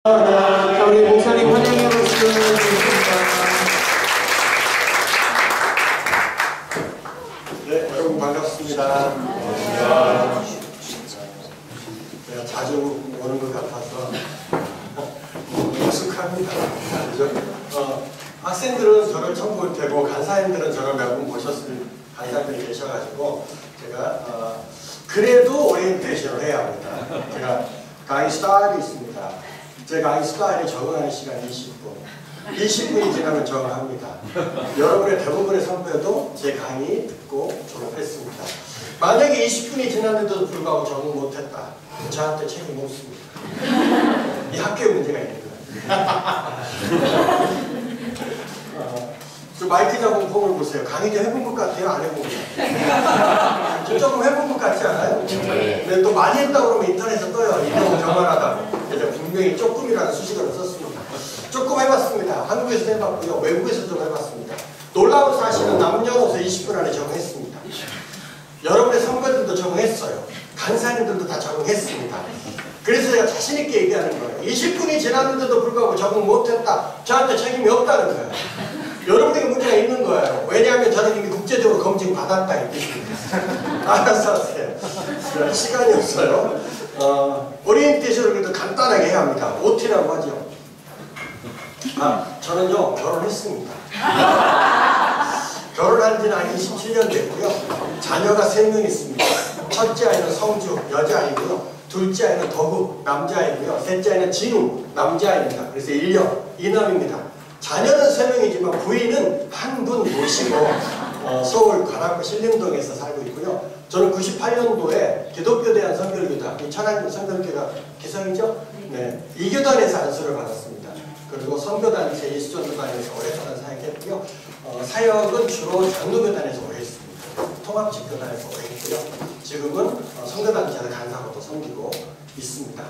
자, 우리 목사님 환영의 말씀 드리겠습니다. 네, 여러분 반갑습니다. 제가 자주 오는 것 같아서 익숙합니다. 그죠? 학생들은 저를 처음 볼 테고 간사님들은 저를 몇 분 보셨을 간사님들이 계셔가지고 제가 그래도 오리엔테이션을 해야 합니다. 제가 강의 스타일이 있습니다. 제 강의 스타일에 적응하는 시간 20분. 20분이 지나면 적응합니다. 여러분의 대부분의 선배도 제 강의 듣고 졸업했습니다. 만약에 20분이 지났는데도 불구하고 적응 못했다. 저한테 책임 없습니다. 이 학교에 문제가 있는 거예요. 저 마이크 잡은 폼을 보세요. 강의 좀 해본 것 같아요? 안 해본 것 같아요? 저 조금 해본 것 같지 않아요? 근데 또 많이 했다고 그러면 인터넷에 떠요. 이병호 저만하다고. 그래서 분명히 조금이라는 수식어를 썼습니다. 조금 해봤습니다. 한국에서도 해봤고요. 외국에서도 해봤습니다. 놀라운 사실은 남녀노소 20분 안에 적응했습니다. 여러분의 선배들도 적응했어요. 간사님들도 다 적응했습니다. 그래서 제가 자신있게 얘기하는 거예요. 20분이 지났는데도 불구하고 적응 못했다. 저한테 책임이 없다는 거예요. 여러분에게 문제가 있는 거예요. 왜냐하면 저는 이미 국제적으로 검증 받았다 이 뜻입니다. 알아서 하세요. 시간이 없어요. 오리엔테이션을 그래도 간단하게 해야 합니다. OT라고 하죠. 저는요 결혼했습니다. 결혼한 지는 한 27년 됐고요. 자녀가 3명 있습니다. 첫째 아이는 성주, 여자아이고요. 둘째 아이는 덕우, 남자아이고요. 셋째 아이는 진우, 남자아이입니다. 그래서 1년, 2남입니다. 자녀는 3명이지만 부인은 한 분 모시고 서울 관악구 신림동에서 살고 있고요. 저는 98년도에 기독교대한 선별교단, 이 천안교 선별교단 기성이죠? 네, 이 교단에서 안수를 받았습니다. 그리고 선교단 제2수전교단에서 오랫동안 사역했고요. 사역은 주로 장로교단에서 오래 했습니다. 통합직교단에서 오래 했고요. 지금은 선교단체의 간사로도 섬기고 있습니다.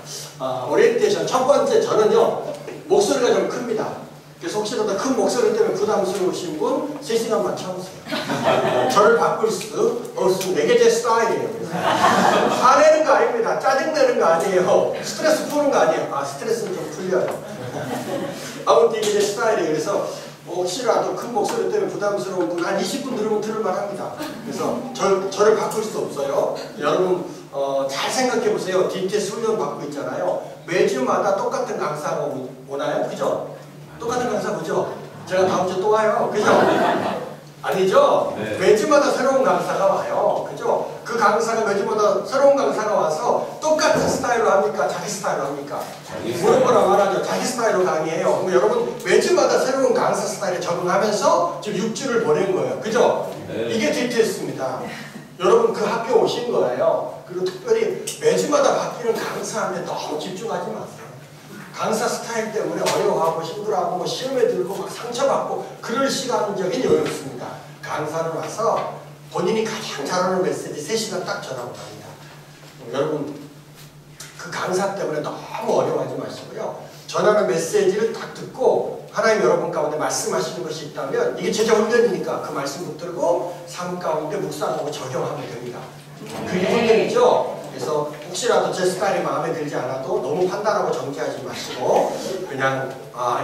오리엔테이션 첫 번째, 저는요 목소리가 좀 큽니다. 그래서 혹시라도 큰 목소리 때문에 부담스러우신 분 3시간만 참으세요. 저를 바꿀 수 없으면 이게 제 스타일이에요. 화내는 거 아닙니다. 짜증내는 거 아니에요. 스트레스 푸는 거 아니에요. 스트레스는 좀 풀려요. 아무튼 이게 제 스타일이에요. 그래서 혹시라도 큰 목소리 때문에 부담스러운 분 한 20분 들으면 들을만 합니다. 그래서 저를 바꿀 수 없어요. 여러분 잘 생각해 보세요. DTS 훈련 받고 있잖아요. 매주마다 똑같은 강사가 오나요? 그죠? 똑같은 강사 보죠? 제가 다음 주에 또 와요. 그죠? 아니죠? 네. 매주마다 새로운 강사가 와요. 그죠? 그 강사가 매주마다 새로운 강사가 와서 똑같은 스타일로 합니까? 자기 스타일로 합니까? 뭐라 말하죠? 자기 스타일로 강의해요. 그럼 여러분 매주마다 새로운 강사 스타일에 적응하면서 지금 6주를 보낸 거예요. 그죠? 네. 이게 DTS입니다. 여러분 그 학교 오신 거예요. 그리고 특별히 매주마다 바뀌는 강사한테 너무 집중하지 마세요. 강사 스타일 때문에 어려워하고 힘들어하고 뭐 시험에 들고 막 상처받고 그럴 시간적인 여유 없습니다. 강사로 와서 본인이 가장 잘하는 메시지 3시간 딱 전하고 갑니다. 여러분 그 강사 때문에 너무 어려워하지 마시고요. 전하는 메시지를 딱 듣고 하나님 여러분 가운데 말씀하시는 것이 있다면 이게 제자 훈련이니까 그 말씀 붙들고 삶 가운데 묵상하고 적용하면 됩니다. 그게 훈련이죠. 그래서 혹시라도 제 스타일이 마음에 들지 않아도 너무 판단하고 정지하지 마시고 그냥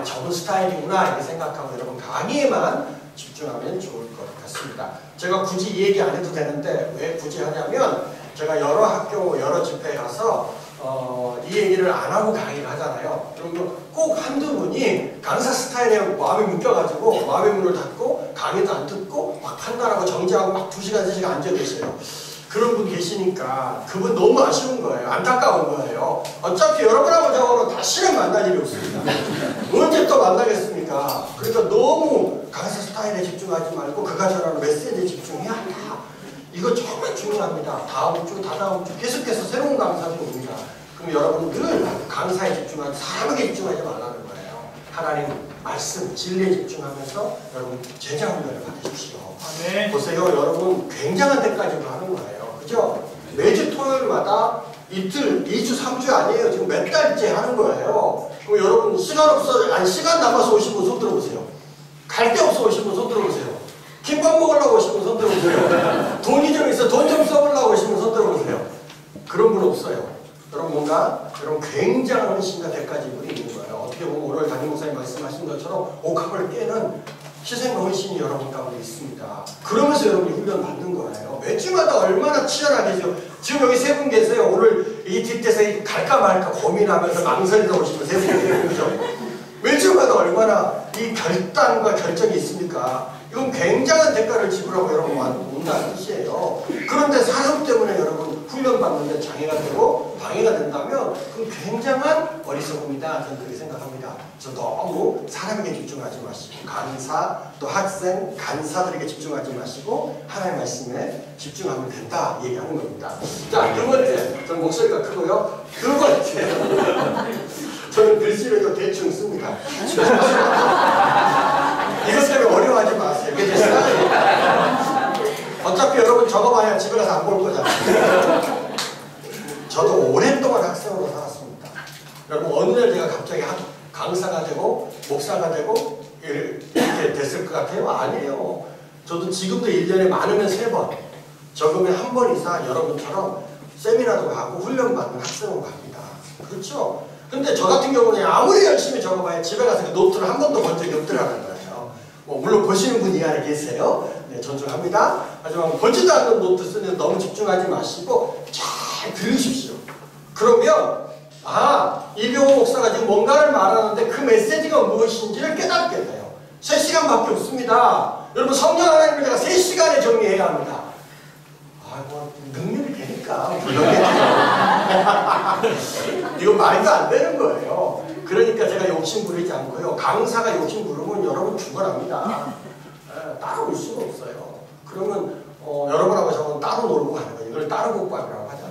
저분 스타일이구나 이렇게 생각하고 여러분 강의에만 집중하면 좋을 것 같습니다. 제가 굳이 이 얘기 안 해도 되는데 왜 굳이 하냐면 제가 여러 학교 여러 집회에 가서 이 얘기를 안 하고 강의를 하잖아요. 그러면 꼭 한두 분이 강사 스타일에 마음이 묶여가지고 마음의 문을 닫고 강의도 안 듣고 막 판단하고 정지하고 막 2시간 3시간 앉아 계세요. 그런 분 계시니까 그분 너무 아쉬운 거예요. 안타까운 거예요. 어차피 여러분하고 저하고는 다시는 만날 일이 없습니다. 언제 또 만나겠습니까? 그러니까 너무 강사 스타일에 집중하지 말고 그가 전하는 메시지에 집중해야 한다. 이거 정말 중요합니다. 다음 주, 다다음 주 계속해서 새로운 강사들이 옵니다. 그럼 여러분 늘 강사에 집중하지 사람에게 집중하지 말라는 거예요. 하나님 말씀, 진리에 집중하면서 여러분 제자 훈련을 받으십시오. 네. 보세요. 여러분 굉장한 데까지도 하는 거예요. 그죠? 매주 토요일마다 이틀, 2주, 3주 아니에요. 지금 몇 달째 하는 거예요. 그럼 여러분 시간 남아서 오신 분 손 들어보세요. 갈 데 없어 오신 분 손 들어보세요. 김밥 먹으려고 오신 분 손 들어보세요. 돈이 좀 있어 돈 좀 써보려고 오신 분 손 들어보세요. 그런 분 없어요. 여러분 뭔가 여러분 굉장한 신과 대가지 분이 있는 거예요. 말씀 것처럼 옥합을 깨는 희생헌신이 여러분 가운데 있습니다. 그러면서 여러분이 훈련 받는 거예요. 몇 주마다 얼마나 치열하게죠. 지금 여기 세 분 계세요. 오늘 이 뒷대서 갈까 말까 고민하면서 망설이다 오시는 세 분 계세요. 그죠? 몇 주마다 얼마나 이 결단과 결정이 있습니까? 이건 굉장한 대가를 지불하고 여러분 온다는 뜻이에요. 그런데 사람 때문에 여러분 훈련받는데 장애가 되고 방해가 된다면 그건 굉장한 어리석음이다. 저는 그렇게 생각합니다. 저 너무 사람에게 집중하지 마시고 강사 또 학생 간사들에게 집중하지 마시고 하나님의 말씀에 집중하면 된다 얘기하는 겁니다. 자, 두 번째, 저는 목소리가 크고요. 두 번째, 저는 글씨를 좀 대충 씁니다. 이것 때문에 어려워하지 마세요. 그게 제 스타일이에요. 어차피 여러분 적어봐야 집에 가서 안 볼 거잖아요. 저도 오랫동안 학생으로 살았습니다. 여러분 어느 날 제가 갑자기 강사가 되고 목사가 되고 이렇게 됐을 것 같아요? 아니에요. 저도 지금도 1년에 많으면 3번, 적으면 1번 이상 여러분처럼 세미나도 가고 훈련받는 학생으로 갑니다. 그렇죠? 근데 저 같은 경우는 아무리 열심히 적어봐야 집에 가서 그 노트를 한 번도 본 적이 없더라는 거예요. 물론 보시는 분이 이 안에 계세요. 네, 존중합니다. 하지만 보지도 않는 노트 쓰는 너무 집중하지 마시고 잘 들으십시오. 그러면 이병호 목사가 지금 뭔가를 말하는데 그 메시지가 무엇인지를 깨닫게 돼요. 3시간밖에 없습니다. 여러분 성령 하나님을 제가 3시간에 정리해야 합니다. 능력이 되니까 이거 말도 안 되는 거예요. 그러니까 제가 욕심 부리지 않고요. 강사가 욕심 부르면 여러분 죽어납니다. 따라올 수가 없어요. 그러면 여러분하고 저는 따로 놀고 가는 거예요. 이걸 따로 복받으라고 하잖아요.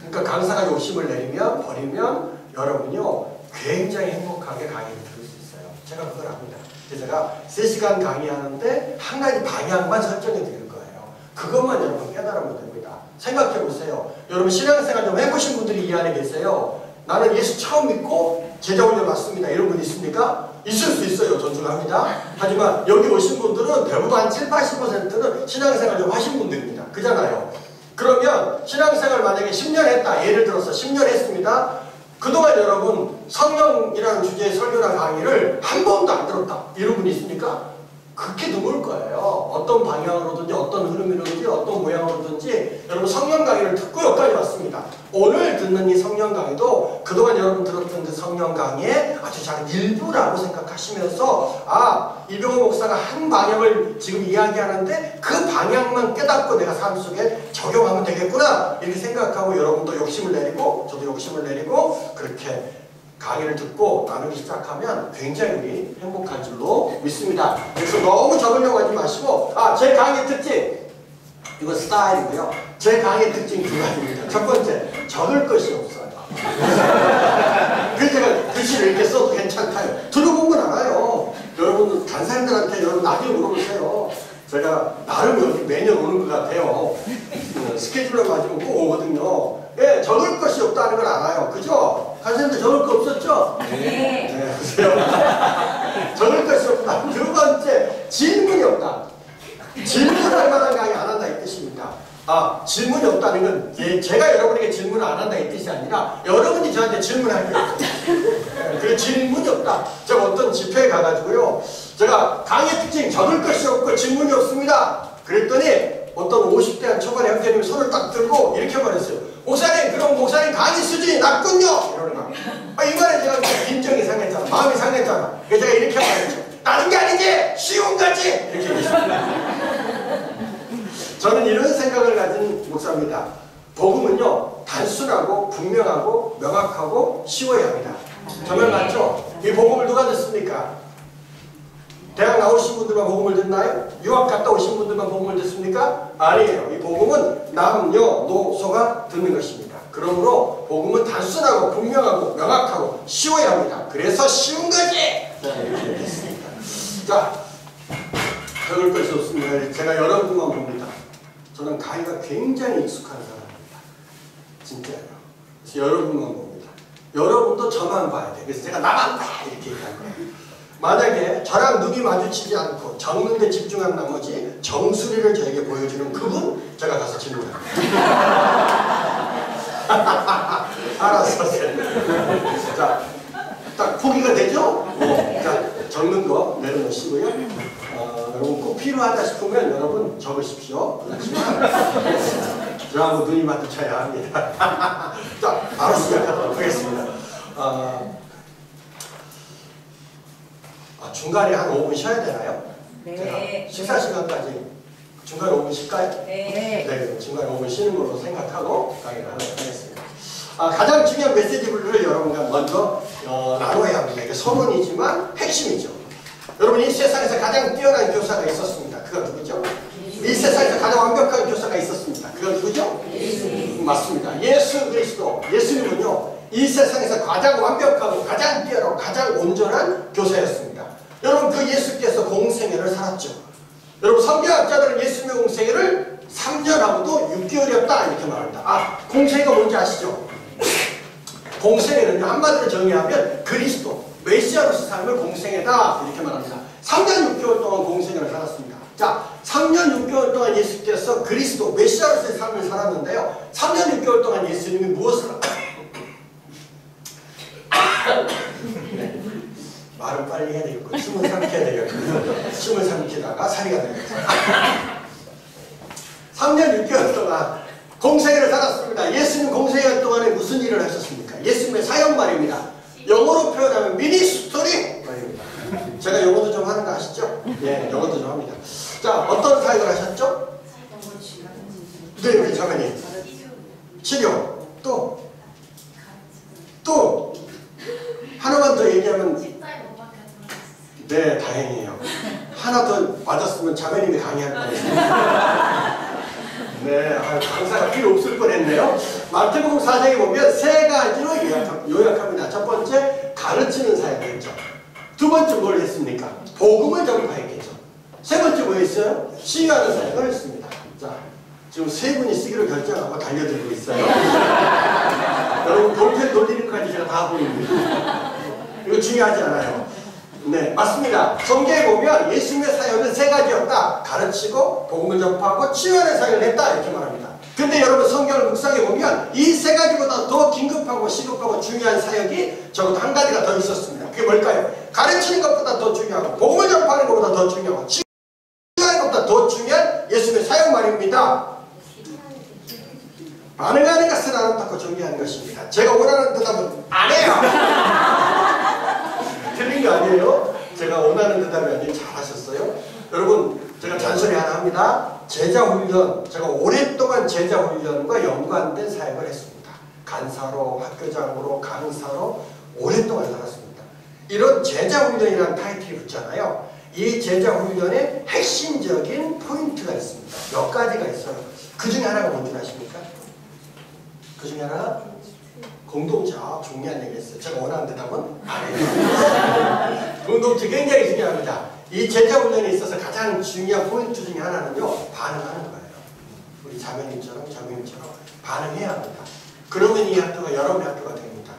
그러니까 강사가 욕심을 내리면 버리면 여러분이요 굉장히 행복하게 강의를 들을 수 있어요. 제가 그걸 합니다. 그래서 제가 3시간 강의하는데 한 가지 방향만 설정해 드릴 거예요. 그것만 여러분 깨달으면 됩니다. 생각해 보세요. 여러분 신앙생활 좀 해보신 분들이 이 안에 계세요. 나는 예수 처음 믿고 제자 훈련 받습니다. 이런 분 있습니까? 있을 수 있어요. 존중합니다. 하지만 여기 오신 분들은 대부분 한 70~80%는 신앙생활 좀 하신 분들입니다. 그잖아요. 그러면 신앙생활 만약에 10년 했다. 예를 들어서 10년 했습니다. 그동안 여러분 성령이라는 주제의 설교나 강의를 한 번도 안 들었다. 이런 분이 있습니까? 그렇게 드물 거예요. 어떤 방향으로든지 어떤 흐름이로든지 어떤 모양으로든지 여러분 성령 강의를 듣고 여기까지 왔습니다. 오늘 듣는 이 성령 강의도 그동안 여러분 들었던 그 성령 강의의 아주 작은 일부라고 생각하시면서 이병호 목사가 한 방향을 지금 이야기하는데 그 방향만 깨닫고 내가 삶 속에 적용하면 되겠구나 이렇게 생각하고 여러분도 욕심을 내리고 저도 욕심을 내리고 그렇게 강의를 듣고 나누기 시작하면 굉장히 우리 행복한 줄로 믿습니다. 그래서 너무 적으려고 하지 마시고 제 강의 특징 이거 스타일이고요. 제 강의 특징 2가지입니다. 첫 번째, 적을 것이 없어요. 그래서 제가 글씨를 이렇게 써도 괜찮다요. 들어보면 알아요. 여러분 간사님들한테 여러분 나중에 물어보세요. 제가 나름 여기 매년 오는 것 같아요. 스케줄을 맞으면 꼭 오거든요. 예, 적을 것이 없다는 걸 알아요. 그죠? 간사님들 적을 거 없었죠? 네. 보세요. 적을 것이 없다. 2번째, 질문이 없다. 질문할 만한 강의 안 한다 이 뜻입니다. 질문이 없다는 건 제가 여러분에게 질문을 안 한다 이 뜻이 아니라 여러분이 저한테 질문할 게 없어요. 그 질문이 없다. 제가 어떤 집회에 가가지고요. 제가 강의 특징 적을 것이 없고 질문이 없습니다. 그랬더니 어떤 50대 한 초반의 형제님이 손을 딱 들고 이렇게 말했어요. 목사님 그럼 목사님 강의 수준이 낮군요. 이러는 거야. 이 말에 제가 감정이 상했잖아. 마음이 상했잖아. 그래서 제가 이렇게 말했죠. 다른 게 아니지 쉬운 거지 이렇게 얘기했습니다. 저는 이런 생각을 가진 목사입니다. 복음은요 단순하고 분명하고 명확하고 쉬워야 합니다. 정말 맞죠? 이 복음을 누가 듣습니까? 대학 나오신 분들만 복음을 듣나요? 유학 갔다 오신 분들만 복음을 듣습니까? 아니에요. 이 복음은 남녀노소가 듣는 것입니다. 그러므로 복음은 단순하고 분명하고 명확하고 쉬워야 합니다. 그래서 쉬운 거지! 이렇게 됐습니다. 자, 적을 것이 없습니다. 제가 여러분만 봅니다. 저는 강의가 굉장히 익숙한 사람입니다. 진짜요. 그래서 여러분만 봅니다. 여러분도 저만 봐야 돼. 그래서 제가 나만 봐! 이렇게 얘기할 거예요. 만약에 저랑 눈이 마주치지 않고 적는데 집중한 나머지 정수리를 저에게 보여주는 그분 제가 가서 질문합니다. 알았어. 자, 딱 포기가 되죠? 자, 적는 거 내려놓으시고요. 여러분 꼭 필요하다 싶으면 여러분 적으십시오. 그렇지만 저하고 눈이 마주쳐야 합니다. 자, 바로 시작하도록 하겠습니다. 중간에 한 5분 쉬어야 되나요? 네. 식사 시간까지 중간에 5분 쉴까요? 네. 네, 중간에 5분 쉬는 걸로 생각하고 강의를 하도록 하겠습니다. 가장 중요한 메시지 분류를 여러분과 먼저 나눠야 합니다. 이게 서론이지만 핵심이죠. 여러분, 이 세상에서 가장 뛰어난 교사가 있었습니다. 그가 누구죠? 이 세상에서 가장 완벽한 교사가 있었습니다. 그가 누구죠? 맞습니다. 예수 그리스도, 예수님은요, 이 세상에서 가장 완벽하고 가장 뛰어나고 가장 온전한 교사였습니다. 여러분, 그 예수께서 공생애를 살았죠. 여러분, 성경학자들은 예수님의 공생애를 3년하고도 6개월이었다 이렇게 말합니다. 공생애가 뭔지 아시죠? 공생애는요, 한마디로 정의하면 그리스도, 메시아로서 삶을 공생애다 이렇게 말합니다. 3년 6개월 동안 공생애를 살았습니다. 자, 3년 6개월 동안 예수께서 그리스도, 메시아로서의 삶을 살았는데요. 3년 6개월 동안 예수님이 무엇을 네. 말을 빨리 해야 되겠고 숨을 삼켜야 되겠고 숨을 삼키다가 살이가 되겠고 3년 6개월 동안 공생애를 살았습니다. 예수님 공생애 동안에 무슨 일을 하셨습니까? 예수님의 사역 말입니다. 영어로 표현하면 미니스토리 말입니다. 제가 영어도 좀 하는 거 아시죠? 예, 영어도 좀 합니다. 자, 어떤 사역을 하셨죠? 네, 우리 자매님. 치료. 또 하나만 더 얘기하면 네, 다행이에요. 하나 더 맞았으면 자매님이 강의할 뻔했어요. 네, 강사가 필요 없을 뻔했네요. 마태복음 4장에 보면 세 가지로 요약합니다. 첫 번째, 가르치는 사역이었죠. 두 번째 뭘 했습니까? 복음을 전파했겠죠. 세 번째 뭐 했어요? 시위하는 사역을 했습니다. 자, 지금 세 분이 쓰기로 결정하고 달려들고 있어요. 여러분, 볼펜 돌리는 것까지 제가 다 보입니다. 이거 중요하지 않아요. 네, 맞습니다. 성경에 보면 예수님의 사역은 세 가지였다. 가르치고 복음을 전파하고 치유하는 사역을 했다 이렇게 말합니다. 근데 여러분, 성경을 묵상해 보면 이 세 가지보다 더 긴급하고 시급하고 중요한 사역이 적어도 한 가지가 더 있었습니다. 그게 뭘까요? 가르치는 것보다 더 중요하고 복음을 전파하는 것보다 더 중요하고 치유하는 것보다 더 중요한 예수님의 사역 말입니다. 반응하는 것은 아름답고 존귀한 것입니다. 제가 원하는 대답은 안 해요. 틀린 거 아니에요? 제가 원하는 대답이 아니에요. 잘하셨어요. 여러분, 제가 잔소리 하나 합니다. 제자훈련, 제가 오랫동안 제자훈련과 연관된 사역을 했습니다. 간사로, 학교장으로, 강사로 오랫동안 살았습니다. 이런 제자훈련이라는 타이틀이 붙잖아요. 이 제자훈련에 핵심적인 포인트가 있습니다. 몇 가지가 있어요. 그 중에 하나가 뭔지 아십니까? 그 중에 하나? 공동체. 중요한 얘기 했어요. 제가 원하는 대답은 아니에요. 공동체 굉장히 중요합니다. 이 제자훈련에 있어서 가장 중요한 포인트 중에 하나는요, 반응하는 거예요. 우리 자매님처럼 반응해야 합니다. 그러면 이 학교가 여러분의 학교가 됩니다.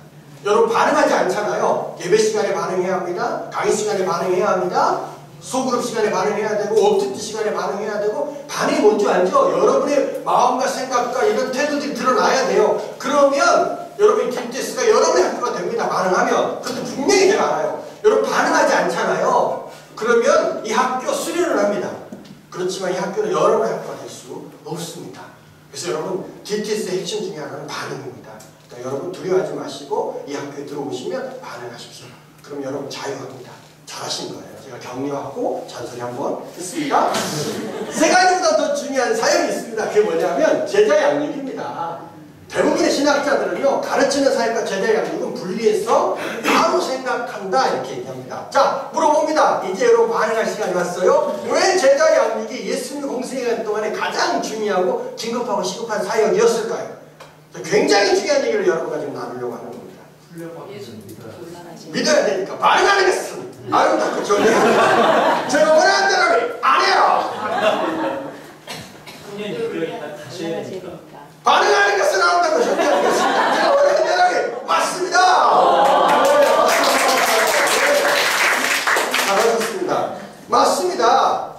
여러분, 반응하지 않잖아요. 예배 시간에 반응해야 합니다. 강의 시간에 반응해야 합니다. 소그룹 시간에 반응해야 되고, 업데이트 시간에 반응해야 되고. 반응이 뭔지 알죠? 여러분의 마음과 생각과 이런 태도들이 드러나야 돼요. 그러면 여러분의 김태스가 여러분의 학교가 됩니다. 반응하면. 그것도 분명히 제가 알아요. 여러분, 반응하지 않잖아요. 그러면 이 학교 수련을 합니다. 그렇지만 이 학교는 여러분의 학교가 될 수 없습니다. 그래서 여러분, DTS의 핵심 중에 하나는 반응입니다. 그러니까 여러분, 두려워하지 마시고 이 학교에 들어오시면 반응하십시오. 그럼 여러분 자유합니다. 잘하신 거예요. 제가 격려하고 잔소리 한번 했습니다. 세 가지보다 더 중요한 사역이 있습니다. 그게 뭐냐면 제자 양육입니다. 대부분의 신학자들은요, 가르치는 사역과 제자 양육은 분리해서 따로 생각한다 이렇게 얘기합니다. 자, 물어봅니다. 이제 여러분 반응할 시간이 왔어요. 왜 제자 양육이 예수님 공생애간 동안에 가장 중요하고 긴급하고 시급한 사역이었을까요? 굉장히 중요한 얘기를 여러분과 지금 나누려고 하는 겁니다. 믿어야 되니까. 반응하는 것은 아름답고 존귀합니다. 제가 원하는 대로 안 해요. 반응하는 것은 아름답고 존귀한 것입니다. 제가 원하는 대로 맞습니다. 잘하셨습니다. 맞습니다.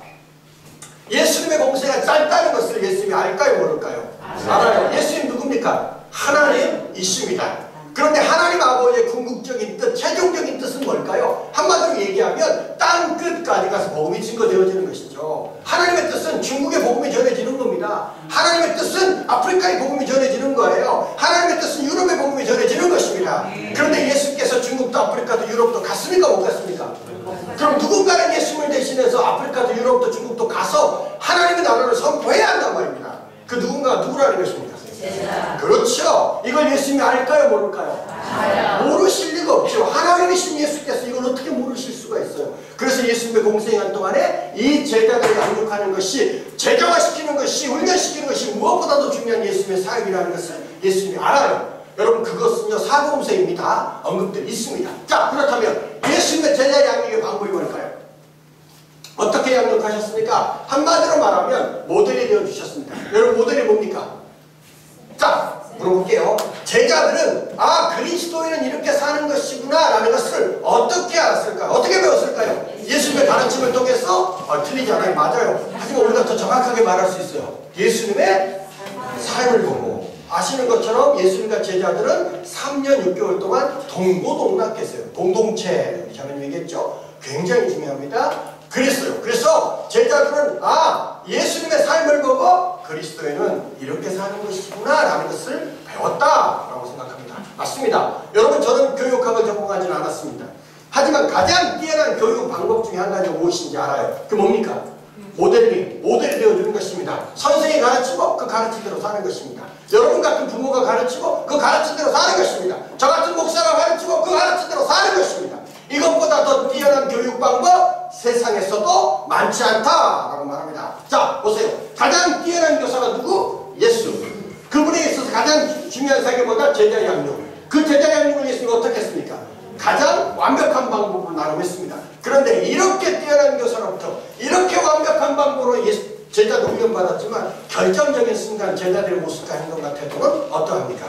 예수님의 공생애가 짧다는 것을 예수님이 알까요, 모를까요? 알아요. 예수님 누굽니까? 하나님이십니다. 그런데 하나님 아버지의 궁극적인 뜻, 최종적인 뜻은 뭘까요? 한마디로 얘기하면 땅 끝까지 가서 복음이 증거되어지는 것이죠. 하나님의 뜻은 중국의 복음이 전해지는 겁니다. 하나님의 뜻은 아프리카의 복음이 전해지는 거예요. 하나님의 뜻은 유럽의 복음이 전해지는 것입니다. 그런데 예수께서 중국도 아프리카도 유럽도 갔습니까? 못 갔습니까? 그럼 누군가는 예수님을 대신해서 아프리카도 유럽도 중국도 가서 하나님의 나라를 선포해야 한단 말입니다. 그 누군가가 누구라는 것입니까? 그렇죠. 이걸 예수님이 알까요? 모를까요? 모르실 리가 없죠. 하나님이신 예수께서 이걸 어떻게 모르실 수가 있어요. 그래서 예수님의 공생한 동안에 이 제자들을 양육하는 것이, 제자화시키는 것이, 훈련시키는 것이 무엇보다도 중요한 예수님의 사역이라는 것을 예수님이 알아요. 여러분, 그것은요 사복음서에 이미 다 언급되어 있습니다. 자, 그렇다면 예수님의 제자 양육의 방법이 뭘까요? 어떻게 양육하셨습니까? 한마디로 말하면 모델이 되어주셨습니다. 여러분, 모델이 뭡니까? 자, 물어볼게요. 제자들은 그리스도인은 이렇게 사는 것이구나 라는 것을 어떻게 알았을까요? 어떻게 배웠을까요? 예수님의 가르침을 통해서 틀리지 않아요. 맞아요. 하지만 우리가 더 정확하게 말할 수 있어요. 예수님의 삶을 보고. 아시는 것처럼 예수님과 제자들은 3년 6개월 동안 동고동락했어요. 공동체, 자매님 얘기했죠? 굉장히 중요합니다. 그랬어요. 그래서 제자들은 예수님의 삶을 보고 그리스도인은 이렇게 사는 것이구나 라는 것을 배웠다라고 생각합니다. 맞습니다. 여러분, 저는 교육학을 전공하지는 않았습니다. 하지만 가장 뛰어난 교육 방법 중에 한 가지가 무엇인지 알아요. 그게 뭡니까? 모델이 되어주는 것입니다. 선생이 가르치고 그 가르치대로 사는 것입니다. 여러분 같은 부모가 가르치고 그 가르치대로 사는 것입니다. 저 같은 목사가 가르치고 그 가르치대로 사는 것입니다. 이것보다 더 뛰어난 교육 방법 세상에서도 많지 않다라고 말합니다. 자, 보세요. 가장 뛰어난 교사가 누구? 예수. 그분에 있어서 가장 중요한 사역이 뭐다? 제자 양육. 그 제자 양육을 예수님이 어떻게 했습니까? 가장 완벽한 방법으로 나름했습니다. 그런데 이렇게 뛰어난 교사로부터 이렇게 완벽한 방법으로 제자도 훈련받았지만 결정적인 순간 제자들의 모습과 행동과 태도는 어떠합니까?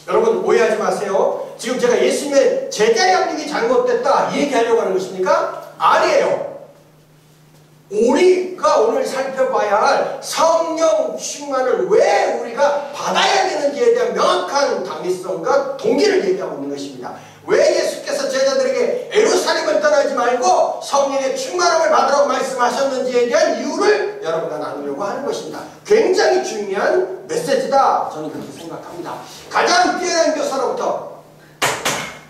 여러분, 오해하지 마세요. 지금 제가 예수님의 제자 양육이 잘못됐다 이 얘기하려고 하는 것입니까? 아니에요. 우리가 오늘 살펴봐야 할 성령 충만을 왜 우리가 받아야 되는지에 대한 명확한 당위성과 동기를 얘기하고 있는 것입니다. 왜 예수께서 제자들에게 예루살렘을 떠나지 말고 성령의 충만함을 받으라고 말씀하셨는지에 대한 이유를 여러분과 나누려고 하는 것입니다. 굉장히 중요한 메시지다, 저는 그렇게 생각합니다. 가장 뛰어난 교사로부터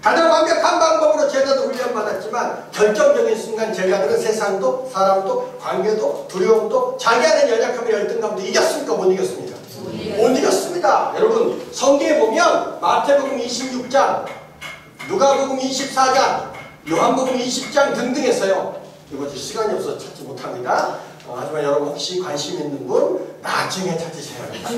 가장 완벽한 방법으로 제자도 훈련받았지만 결정적인 순간 제자들은 세상도 사람도 관계도 두려움도 자기 안에 연약함의 열등감도 이겼습니까? 못 이겼습니까? 못 이겼습니다. 여러분, 성경에 보면 마태복음 26장, 누가복음 24장, 요한복음 20장 등등에서요. 이거 시간이 없어서 찾지 못합니다. 하지만 여러분 혹시 관심 있는 분 나중에 찾으셔야 합니다.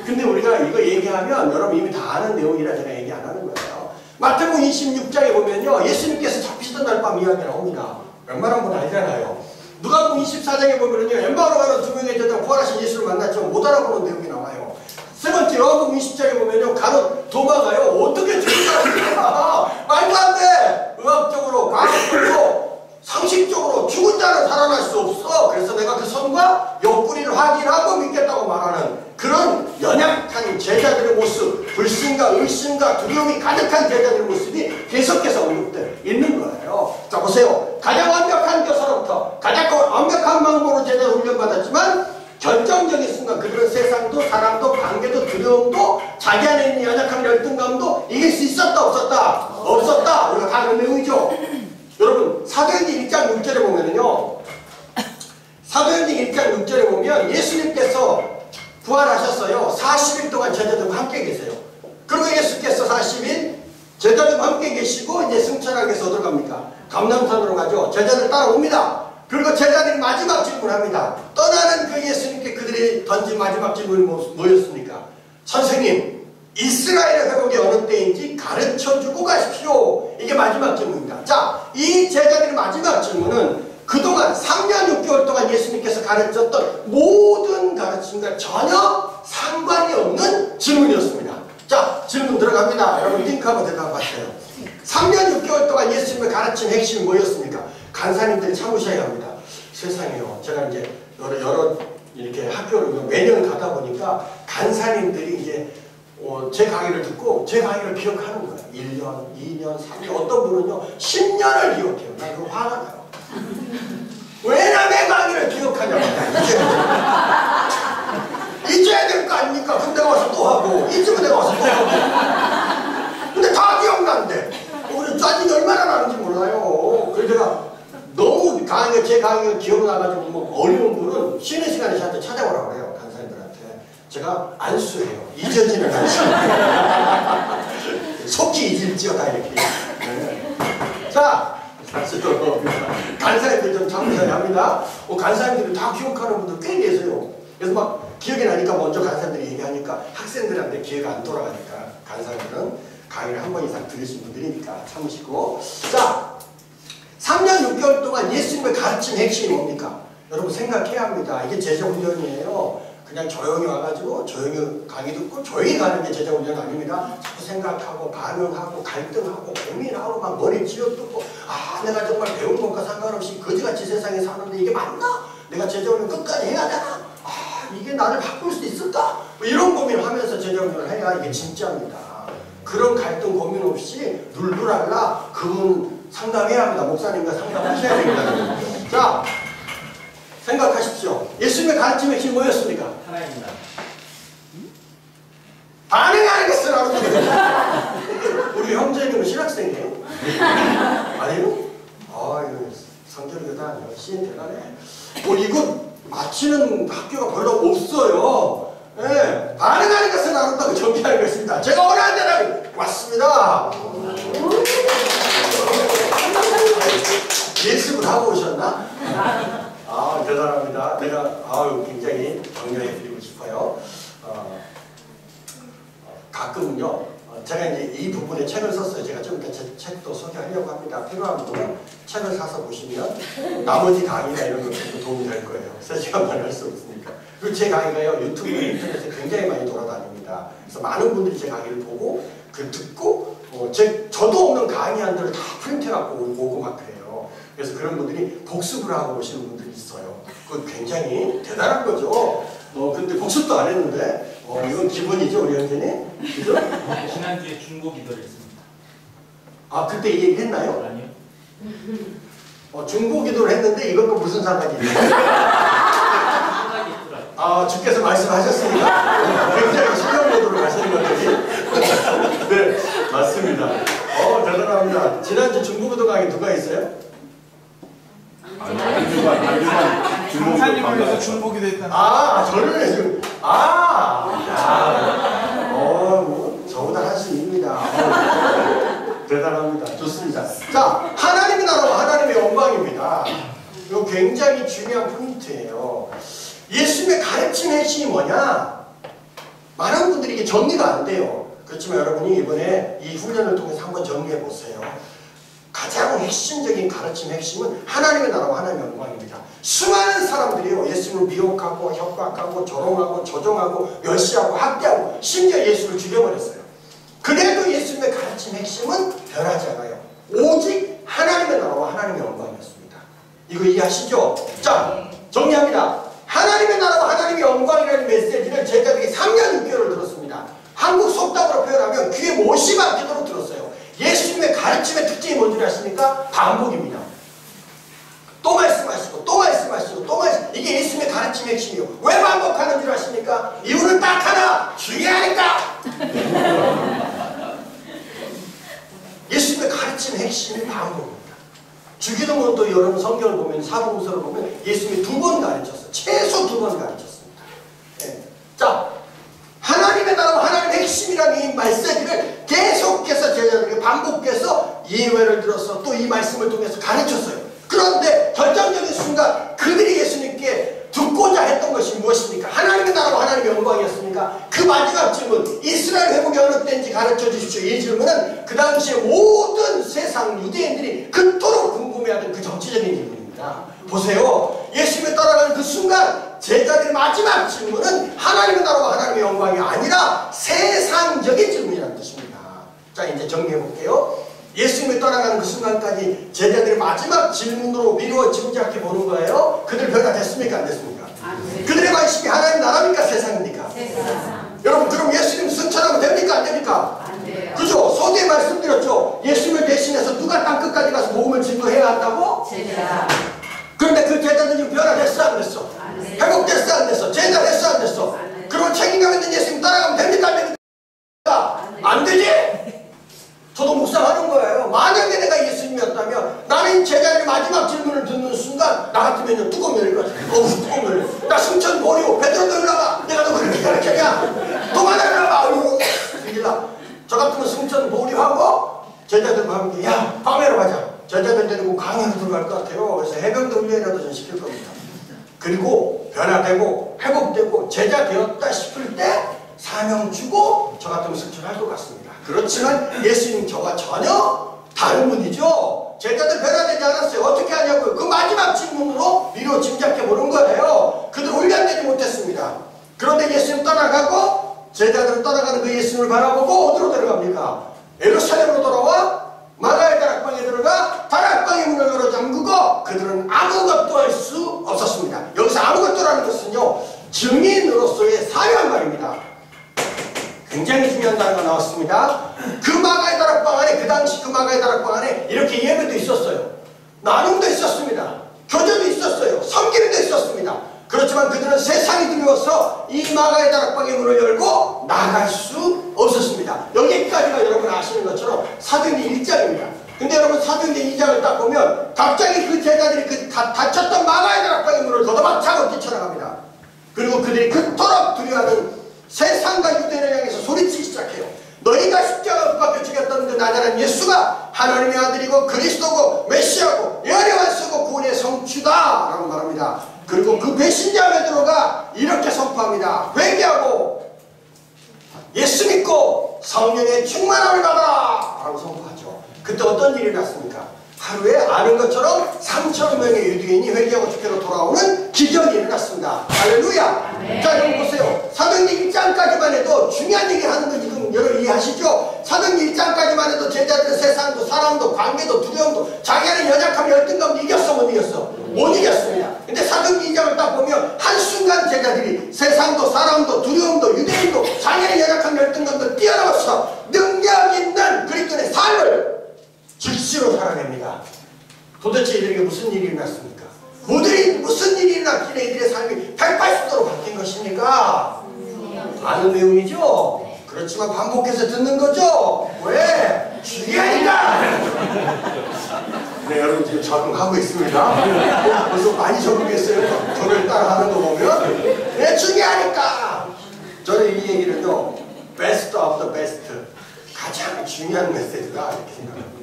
근데 우리가 이거 얘기하면 여러분 이미 다 아는 내용이라 제가 얘기 안 하는 거예요. 마태복음 26장에 보면요, 예수님께서 잡히시던 날 밤 이야기 나옵니다. 웬만한 분 알잖아요. 누가복음 24장에 보면요, 엠마오로 가는 두 명의 제자 부활하신 예수를 만났지만 못 알아보는 내용이 나와요. 세 번째 요한복음 20장에 보면요, 가룟 도마가요, 어떻게 죽은 사람입니까? 말도 안 돼! 의학적으로, 과학적으로, 상식적으로 죽은 자는 살아날 수 없어. 그래서 내가 그 선과 옆구리를 확인하고 믿겠다고 말하는 그런 연약한 제자들의 모습, 불신과 의심과 두려움이 가득한 제자들의 모습이 계속해서 언급되어 있는 거예요. 자, 보세요. 가장 완벽한 교사로부터 가장 완벽한 방법으로 제자를 훈련받았지만 결정적인 순간 그들은 세상도 사람도 관계도 두려움도 자기 안에 있는 연약한 열등감도 이길 수 있었다 없었다? 없었다. 우리가 다 그런 내용이죠. 여러분, 사도행전 1장 6절에 보면은요, 사도행전 1장 6절에 보면 예수님께서 부활하셨어요. 40일 동안 제자들과 함께 계세요. 그리고 예수께서 40일 제자들과 함께 계시고 이제 승천하기 위해서 어디로 갑니까? 감람산으로 가죠. 제자들 따라옵니다. 그리고 제자들이 마지막 질문합니다. 떠나는 그 예수님께 그들이 던진 마지막 질문이 뭐였습니까? 선생님, 이스라엘의 회복이 어느 때인지 가르쳐주고 가십시오. 이게 마지막 질문입니다. 자, 이 제자들의 마지막 질문은 그동안 3년 6개월 동안 예수님께서 가르쳤던 모든 가르침과 전혀 상관이 없는 질문이었습니다. 자, 질문 들어갑니다. 여러분 띵크하고 대답하세요. 3년 6개월 동안 예수님의 가르침 핵심이 뭐였습니까? 간사님들이 참으셔야 합니다. 세상에요. 제가 이제 여러 이렇게 학교를 매년 가다 보니까 간사님들이 이제 제 강의를 듣고 제 강의를 기억하는 거예요. 1년, 2년, 3년, 어떤 분은요 10년을 기억해요. 난 그거 화가 나요. 왜 남의 강의를 기억하냐고. 잊어야 될 거 아닙니까? 그럼 내가 와서 또 하고 잊으면 내가 와서 또 하고. 근데 다 기억나는데 우리 짜증이 얼마나 나는지 몰라요. 그래서 제가 너무 제 강의가 기억나가지고 뭐 어려운 분은 쉬는 시간에 저한테 찾아오라고 그래요. 간사님들한테. 제가 안수해요. 잊어지는 안수. 속히 잊을지어다 이렇게. 네. 자, 간사님들 좀 참고해야 합니다. 간사님들이 다 기억하는 분들 꽤 계세요. 그래서 막 기억이 나니까 먼저 간사님들이 얘기하니까 학생들한테 기회가 안 돌아가니까 간사님들은 강의를 한 번 이상 들으신 분들이니까 참으시고. 자, 3년 6개월 동안 예수님의 가르침 핵심이 뭡니까? 여러분 생각해야 합니다. 이게 제자훈련이에요. 그냥 조용히 와가지고 조용히 강의 듣고 조용히 가는 게 제자훈련 아닙니다. 자꾸 생각하고 반응하고 갈등하고 고민하고 막 머리 쥐어뜯고 내가 정말 배운 것과 상관없이 거지같이 세상에 사는데 이게 맞나? 내가 제자훈련 끝까지 해야 되나? 이게 나를 바꿀 수 있을까? 뭐 이런 고민을 하면서 제자훈련을 해야 이게 진짜입니다. 그런 갈등 고민 없이 눌눌할라 그분 상담해야 합니다. 목사님과 상담하셔야 됩니다. 자, 생각하십시오. 예수님의 가르침의 힘이 뭐였습니까? 하나입니다. 반응하는 것을 알아보게. 우리 형제님은 신학생이에요? 아니요? 이거 성결교다. 역시 대단해. 이거 마치는 학교가 별로 없어요. 네, 반응하는 것을 알았다고 정리하는 것입니다. 제가 원하는 대답이 왔습니다. 예습을 하고 오셨나? 대단합니다. 내가 굉장히 격려해 드리고 싶어요. 가끔은요, 제가 이제 이 부분에 책을 썼어요. 제가 좀 이따 제 책도 소개하려고 합니다. 필요한 분은 책을 사서 보시면 나머지 강의나 이런 것들도 도움이 될 거예요. 3시간만 할 수 없으니까. 그리고 제 강의가요, 유튜브, 인터넷에 굉장히 많이 돌아다닙니다. 그래서 많은 분들이 제 강의를 보고, 듣고, 저도 없는 강의안들을 다 프린트해갖고 오고 막 그래요. 그래서 그런 분들이 복습을 하고 오시는 분들이 있어요. 그건 굉장히 대단한 거죠. 근데 복습도 안 했는데, 이건 기본이죠, 우리 형제님? 그죠? 지난주에 중고 기도를 했습니다. 그때 이 얘기 했나요? 아니요. 중고 기도를 했는데 이것과 무슨 상관이 있나요? 생각이 있더라고요. 주께서 말씀하셨으니까 굉장히 신경 모드로 가시는 것들이 네, 맞습니다. 대단합니다. 지난주 중고 기도 강의 누가 있어요? 강사님을 위해서 중보기도 했다는. 저를 지금 저보다 한수입니다. 대단합니다. 좋습니다. 자, 하나님의 나라와 하나님의 영광입니다. 이거 굉장히 중요한 포인트예요. 예수님의 가르침의 핵심이 뭐냐? 많은 분들이 이게 정리가 안 돼요. 그렇지만 여러분이 이번에 이 훈련을 통해서 한번 정리해 보세요. 가장 핵심적인 가르침의 핵심은 하나님의 나라와 하나님의 영광입니다. 수많은 사람들이요, 예수님을 미혹하고 협박하고 조롱하고 조종하고 멸시하고 학대하고 심지어 예수를 죽여버렸어요. 그래도 예수님의 가르침의 핵심은 변하지 않아요. 오직 하나님의 나라와 하나님의 영광이었습니다. 이거 이해하시죠? 자, 정리합니다. 하나님의 나라와 하나님의 영광이라는 메시지를 제자들이 3년 6개월을 들었습니다. 한국 속담으로 표현하면 귀에 못이 박히도록 들었어요. 예수님의 가르침의 특징이 뭔지 아십니까? 반복입니다. 또 말씀하시고 또 말씀하시고 또 말씀. 이게 예수님의 가르침의 핵심이에요. 왜 반복하는 줄 아십니까? 이유는 딱 하나. 중요하니까. 예수님의 가르침의 핵심이 반복입니다. 주기도문도 여러분 성경을 보면 사복음서를 보면 예수님이 2번 가르쳤어요. 최소 2번 가르쳤습니다. 네. 자, 하나님의 나라와 하나님의 핵심이라는 이 메시지를 계속해서 제자들에게 반복해서 예외를 들어서 또 이 말씀을 통해서 가르쳤어요. 그런데 결정적인 순간 그들이 예수님께 듣고자 했던 것이 무엇입니까? 하나님의 나라와 하나님의 영광이었습니까? 그 마지막 질문, 이스라엘 회복이 어느 때인지 가르쳐 주십시오. 이 질문은 그 당시에 모든 세상 유대인들이 그토록 궁금해하던 그 정치적인 질문입니다. 보세요. 예수님을 따라가는 그 순간 제자들의 마지막 질문은 하나님의 나라와 하나님의 영광이 아니라 세상적인 질문이라는 뜻입니다. 자, 이제 정리해 볼게요. 예수님을 따라가는 그 순간까지 제자들의 마지막 질문으로 미루어 짐작해 보는 거예요. 그들 변화됐습니까? 안 됐습니까? 그들의 관심이 하나님 나라입니까? 세상입니까? 세상. 여러분, 그럼 예수님 승천하면 복음을 증거해야 한다고? 제자. 그런데 그 제자들이 변화됐어 안 됐어? 회복됐어 안 됐어? 제자 됐어 안 됐어? 그리고 책임감 있는 예수님 따라가면 됩니까 안 됩니까? 안 되지? 저도 묵상하는 거예요. 만약에 내가 예수님이었다면 나는 제자의 마지막 질문을 듣는 순간 나 같으면 뚜껑 열릴 것 같아. 뚜껑 열려. 나 승천 버리고 베드로도 올라가. 내가 너 그렇게 가르쳤냐? 도망가 올라가. 큰일 나. 저 같으면 승천 보리하고 제자들과 함께 야 광야로 가자. 제자들 데리고 강야로 들어갈 것 같아요. 그래서 해병대 훈련이라도 좀 시킬 겁니다. 그리고 변화되고 회복되고 제자 되었다 싶을 때 사명 주고 저 같으면 승천할 것 같습니다. 그렇지만 예수님 저와 전혀 다른 분이죠. 제자들 변화되지 않았어요. 어떻게 하냐고요? 그 마지막 질문으로 미로 짐작해 보는 거예요. 그들 훈련되지 못했습니다. 그런데 예수님 떠나가고 제자들은 떠나가는 그 예수님을 바라보고 어디로 들어갑니까? 예루살렘으로 돌아와 마가의 다락방에 들어가 다락방의 문을 열어 잠그고 그들은 아무것도 할 수 없었습니다. 여기서 아무것도라는 것은요 증인으로서의 사유한 말입니다. 굉장히 중요한 단어가 나왔습니다. 그 마가의 다락방 안에 그 당시 그 마가의 다락방 안에 이렇게 예배도 있었어요. 나눔도 있었습니다. 교제도 있었어요. 섬김도 있었습니다. 그렇지만 그들은 세상이 두려워서 이 마가의 다락방의 문을 열고 나갈 수 없었습니다. 여기까지가 여러분 아시는 것처럼 사도행전 1장입니다. 근데 여러분 사도행전 2장을 딱 보면 갑자기 그 제자들이 그 닫혔던 마가의 다락방의 문을 걷어박차고 뛰쳐나갑니다. 그리고 그들이 그토록 두려워하는 세상과 유대인을 향해서 소리치기 시작해요. 너희가 십자가 못 박혀 죽였던 그 나자란 예수가 하나님의 아들이고 그리스도고 메시아고 예언의 완수고 구원의 성취다 라고 말합니다. 그리고 그 배신자 베드로가 이렇게 선포합니다. 회개하고 예수 믿고 성령의 충만함을 받아라 라고 선포하죠. 그때 어떤 일이 났습니까? 하루에 아는 것처럼 3,000 명의 유대인이 회개하고 주께로 돌아오는 기적이 일어났습니다. 할렐루야! 네. 자, 여러분 보세요. 사도행전 1장까지만 해도 중요한 얘기 하는 거 지금 여러분 이해하시죠? 사도행전 1장까지만 해도 제자들은 세상도 사람도 관계도 두려움도 자기는 연약함 열등감도 이겼어 못 이겼어? 못 이겼습니다. 근데 사도행전 2장을 딱 보면 한순간 제자들이 세상도 사람도 두려움도 유대인도 자기는 연약함 열등감도 뛰어넘었어 능력 있는 그리스도의 삶을 즉시로 살아냅니다. 도대체 이들에게 무슨 일이 일어났습니까? 무슨 일이 일어났길래 이들의 삶이 180도로 바뀐 것입니까? 아는 내용이죠? 그렇지만 반복해서 듣는 거죠? 왜? 중요하니까! 네, 여러분 지금 적응하고 있습니다. 벌써 많이 적응했어요. 저를 따라하는 거 보면. 네, 중요하니까! 저는 이 얘기를요, best of the best. 가장 중요한 메시지다 이렇게 생각합니다.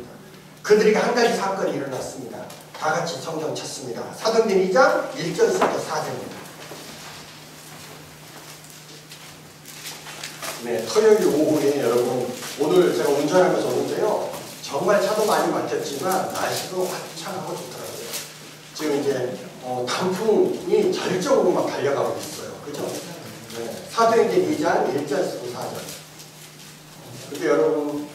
그들에게 한 가지 사건이 일어났습니다. 다 같이 성경 찾습니다. 사도행전 2장 1절부터 4절입니다. 네, 토요일 오후에 여러분 오늘 제가 운전하면서 오는데요. 정말 차도 많이 막혔지만 날씨도 화창하고 좋더라고요. 지금 이제 단풍이 절정으로 막 달려가고 있어요. 그죠? 네, 사도행전 2장 1절부터 4절. 근데 여러분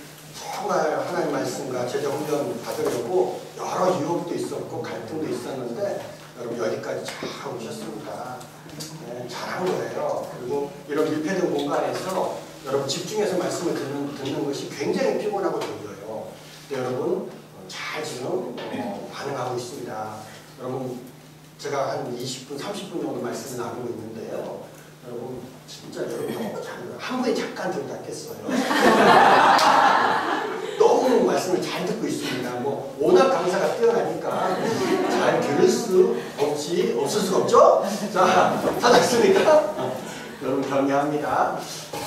정말 하나님 말씀과 제자 훈련 받으려고 여러 유혹도 있었고 갈등도 있었는데 여러분 여기까지 잘 오셨습니다. 네, 잘한 거예요. 그리고 이런 밀폐된 공간에서 여러분 집중해서 말씀을 듣는 것이 굉장히 피곤하고 졸려요. 근데 여러분 잘 지금 반응하고 있습니다. 여러분 제가 한 20분, 30분 정도 말씀을 나누고 있는데요. 여러분 진짜 여러분 너무 잘해요. 한 분이 잠깐 들어갔겠어요. 너무 말씀을 잘 듣고 있습니다. 뭐 워낙 강사가 뛰어나니까 잘 들을 수 없을 수가 없죠? 자, 찾았습니까? 여러분 격려합니다.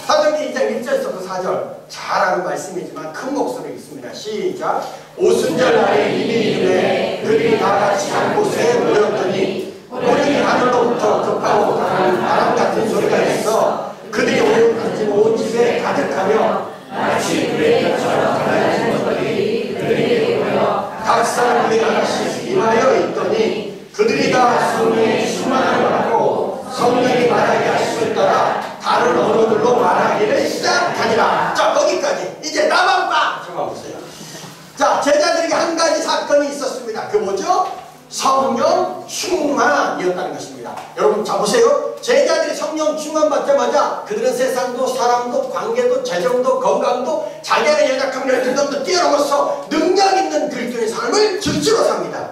사도행전 2장 1절부터 4절 잘 아는 말씀이지만 큰 목소리 있습니다. 시작. 오순절 날에 이미 이르되 그들이 다 같이 한 곳에 모였더니 오른이 하늘로부터 급하고 강한 바람 같은 소리가 있어 그들이 온 집에 가득하며 마치 불의 볕처럼 갈라진 것들이 그들에게 보여 각 사람에게 하나씩 임하여 있더니 그들이 다 성령의 충만함을 받고 성령이 말하게 하심을 따라 다른 언어들로 말하기를 시작하니라. 자, 거기까지. 이제 나만 봐! 잠깐만 보세요. 자, 제자들에게 한 가지 사건이 있었습니다. 그 뭐죠? 성령 충만이었다는 것입니다. 여러분 자 보세요. 제자들이 성령 충만 받자마자 그들은 세상도 사람도 관계도 재정도 건강도 자기 안에 연약함을 열등감도 뛰어넘어서 능력 있는 그리스도의 삶을 즉시로 삽니다.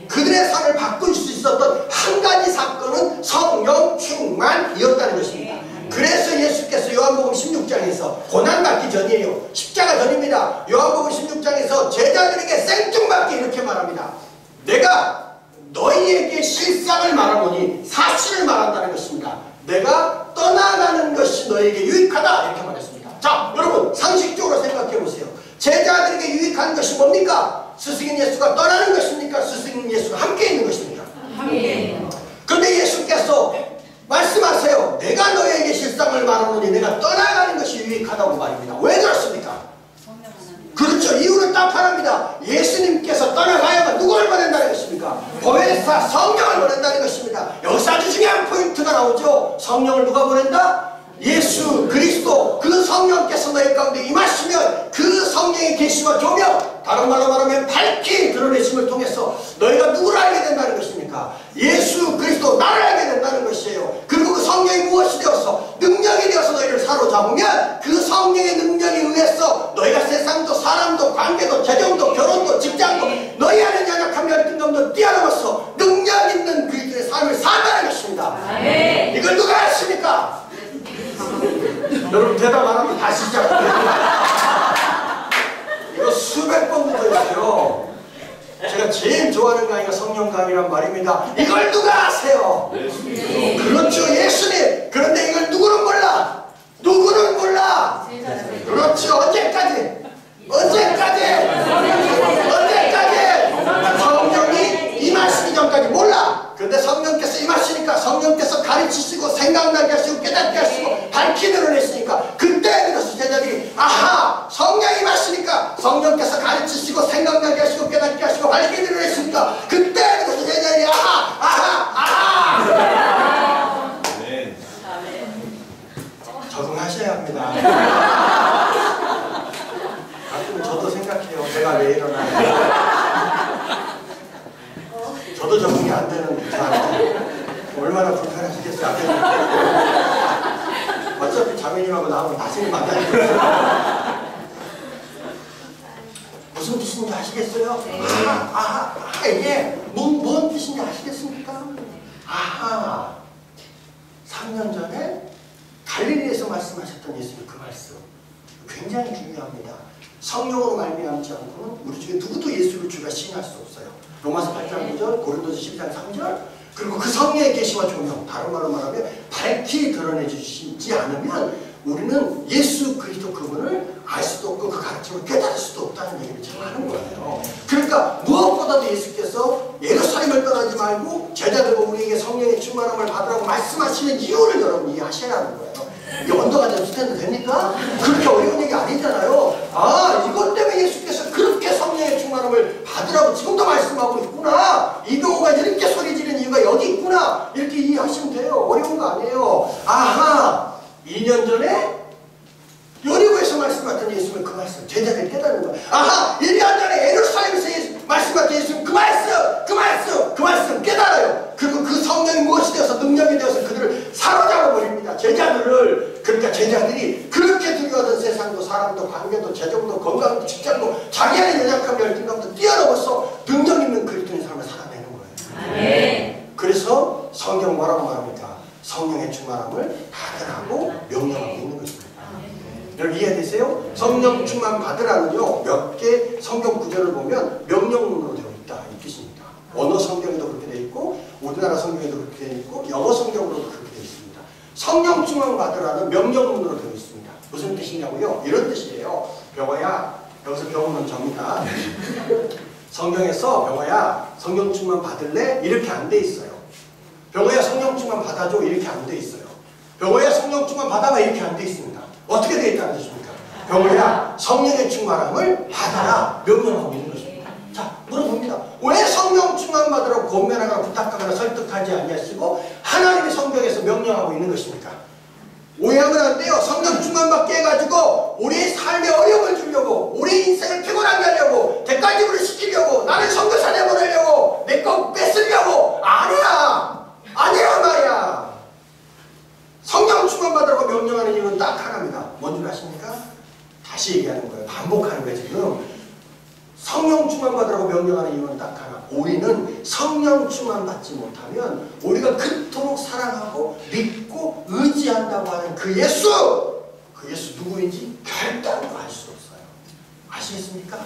그들의 삶을 바꿀 수 있었던 한 가지 사건은 성령 충만이었다는 것입니다. 그래서 예수께서 요한복음 16장에서 고난받기 전이에요. 십자가 전입니다. 요한복음 16장에서 제자들에게 생뚱맞게 이렇게 말합니다. 내가 너희에게 실상을 말하노니 사실을 말한다는 것입니다. 내가 떠나가는 것이 너희에게 유익하다 이렇게 말했습니다. 자, 여러분 상식적으로 생각해 보세요. 제자들에게 유익한 것이 뭡니까? 스승인 예수가 떠나는 것입니까? 스승인 예수가 함께 있는 것입니까? 함께. 그런데 예수께서 말씀하세요. 내가 너희에게 실상을 말하노니 내가 떠나가는 것이 유익하다고 말입니다. 왜 그렇습니까? 그렇죠. 이유는 딱 하나입니다. 예수님께서 떠나가야만 누구를 보낸다는 것입니까? 보혜사 성령을 보낸다는 것입니다. 여기서 아주 중요한 포인트가 나오죠. 성령을 누가 보낸다? 예수 그리스도 그 성령께서 너희 가운데 임하시면 그 성령의 계시와 조명, 다른 말로 말하면 밝히 드러내심을 통해서 너희가 누구를 알게 된다는 것입니까? 예수 그리스도 나를 알게 된다는 것이에요. 그리고 그 성령이 무엇이 되어서 능력이 되어서 너희를 사로잡으면 그 성령의 능력에 의해서 너희가 세상도 사람도 관계도 재정도 결혼도 직장도 너희 안에 연약함 열등감도 뛰어넘어서 능력 있는 그리스도의 삶을 산다는 것입니다. 이걸 누가 아십니까? 여러분 대답 안 하면 다시 시작해요. 이거 수백 번 묻어있어요. 제가 제일 좋아하는 강의가 성령 강의란 말입니다. 이걸 누가 아세요? 그렇죠, 예수님. 그런데 이걸 누구는 몰라? 누구는 몰라? 그렇죠. 언제까지? 성령이 임하시기 전까지 몰라. 그런데 성령께서 임하시니까 성령께서 가르치시고 생각나게 하시고 깨닫게 하시고 밝히 드러내시니까 그때 들어서 제자들이 아하, 성령이 임하시니까 성령께서 가르치시고 생각나게 하시고 깨닫게 하시고 밝히 드러내시니까 그때 들어서 제자들이 아하 네. 적응하셔야 합니다. 가끔 저도 생각해요. 제가 왜 일어나요? 저도 적응이 안 되는 저한테 얼마나 불편하시겠어요. 어차피 자매님하고 나하고 다시는 만나니까 무슨 뜻인지 아시겠어요? 이게 뭔 뜻인지 아시겠습니까? 3년 전에 갈릴리에서 말씀하셨던 예수님 그 말씀 굉장히 중요합니다. 성령으로 말미암지 않고는 우리 중에 누구도 예수를 주가 시인할 수 없어요. 로마서 8장 9절, 고린도서 12장 3절, 그리고 그 성령의 계시와 조명, 다른 말로 말하면 밝히 드러내 주시지 않으면 우리는 예수 그리스도 그분을 알 수도 없고 그 가르침을 깨달을 수도 없다는 얘기를 지금 하는 거예요. 그러니까 무엇보다도 예수께서 예루살렘을 떠나지 말고 제자들과 우리에게 성령의 충만함을 받으라고 말씀하시는 이유를 여러분 이해하셔야 하는 거예요. 이게 언더가 좀 스탠드 됩니까? 그렇게 어려운 얘기 아니잖아요. 이것 때문에 예수께서 그렇게 성령의 충만함을 받으라고 지금도 말씀하고 있구나. 이병호가 이렇게 소리 지르는 이유가 여기 있구나. 이렇게 이해하시면 돼요. 어려운 거 아니에요. 2년 전에 여리고에서 말씀하셨던 예수는 그 말씀 제자들이 깨닫는 거예요. 1년 전에 예루살렘에서 말씀하셨던 예수는 그 말씀 깨달아요. 그리고 그 성령이 무엇이 되어서 능력이 되어서 그들을 사로잡아 버립니다. 제자들을. 그러니까 제자들이 그렇게 두려워하던 세상도 사람도 관계도 재정도 건강도 직장도 자기 안에 연약함 열등감도 뛰어넘어서 능력 있는 그리스도의 삶을 살아내는 거예요. 그래서 성경 뭐라고 말합니까? 성령의 충만함을 받으라고 명령하고 있는 것입니다. 여러분 이해되세요? 성령 충만 받으라는요 몇 개 성경 구절을 보면 명령문으로 되어 있다 이 뜻입니다. 언어 성경에도 그렇게 되어 있고 우리나라 성경에도 그렇게 되어 있고 영어 성경으로도 그렇게 되어 있습니다. 성령 충만 받으라는 명령문으로 되어 있습니다. 무슨 뜻이냐고요? 이런 뜻이에요. 병호야, 여기서 병호는 접니다. 성경에서 병호야 성령 충만 받을래? 이렇게 안 돼 있어요. 병호야 성령 충만 받아줘 이렇게 안 돼 있어요. 병호야 성령 충만 받아봐 이렇게 안 돼 있습니다. 어떻게 되어 있다는 뜻입니까? 병호야 성령의 충만함을 받아라 명령하고 있는 것입니다. 자, 물어봅니다. 왜 성령 충만 받으라고 권면하거나 부탁하거나 설득하지 아니하시고 하나님의 성경에서 명령하고 있는 것입니까? 오해하면 안 돼요. 성령 충만 받게 해가지고 우리의 삶에 어려움을 주려고 우리 인생을 피곤하게 하려고 대가집을 시키려고 나를 선교사 내보내려고 내 거 뺏으려고 아니야 말이야. 아십니까? 다시 얘기하는 거예요. 반복하는 거예요. 지금 성령 충만 받으라고 명령하는 이유는 딱 하나. 우리는 성령 충만 받지 못하면 우리가 그토록 사랑하고 믿고 의지한다고 하는 그 예수 누구인지 결단도 알 수 없어요. 아시겠습니까?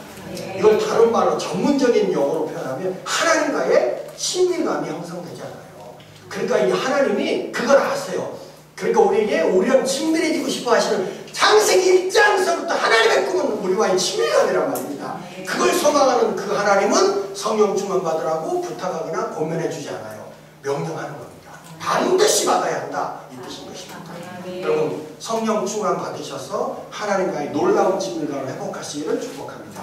이걸 다른 말로 전문적인 용어로 표현하면 하나님과의 친밀감이 형성되지 않아요. 그러니까 이 하나님이 그걸 아세요. 그러니까 우리에게 우리랑 친밀해지고 싶어 하시는 창세기 1장서부터 하나님의 꿈은 우리와의 친밀감이란 말입니다. 그걸 소망하는 그 하나님은 성령 충만 받으라고 부탁하거나 권면해 주지 않아요. 명령하는 겁니다. 반드시 받아야 한다. 이 뜻인 것입니다. 여러분 성령 충만 받으셔서 하나님과의 놀라운 친밀감을 회복하시기를 축복합니다.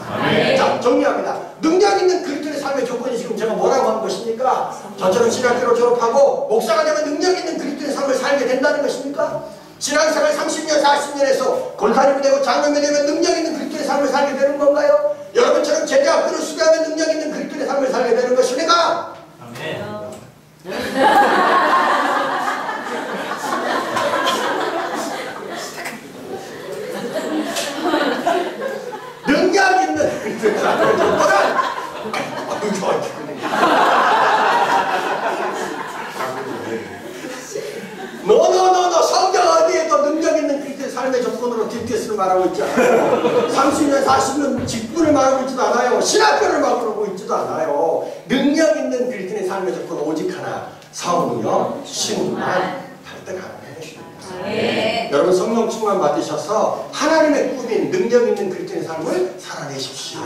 자, 정리합니다. 능력 있는 그리스도의 삶의 조건이 지금 제가 뭐라고 한 것입니까? 저처럼 신학교를 졸업하고 목사가 되면 능력 있는 그리스도의 삶을 살게 된다는 것입니까? 신앙생활 30년, 40년에서 권사님이 되고 장로님이 되면 능력 있는 그리스도의 삶을 살게 되는 건가요? 여러분처럼 제대학교를 수료하면 능력 있는 그리스도의 삶을 살게 되는 것입니까? 아멘. 능력 있는 그리스도의 삶을 조건은 노노노노 성경 어디에도 능력 있는 그리스도의 삶의 조건으로 딥테스를 말하고 있지 않아요. 30년 40년 직분을 말하고 있지도 않아요. 신학교를 말하고 있지도 않아요. 능력 있는 그리스도의 삶의 조건은 오직 하나, 성령 충만 발등하는 것입니다. 여러분 성령 충만 받으셔서 하나님의 꿈인 능력 있는 그리스도의 삶을 살아내십시오.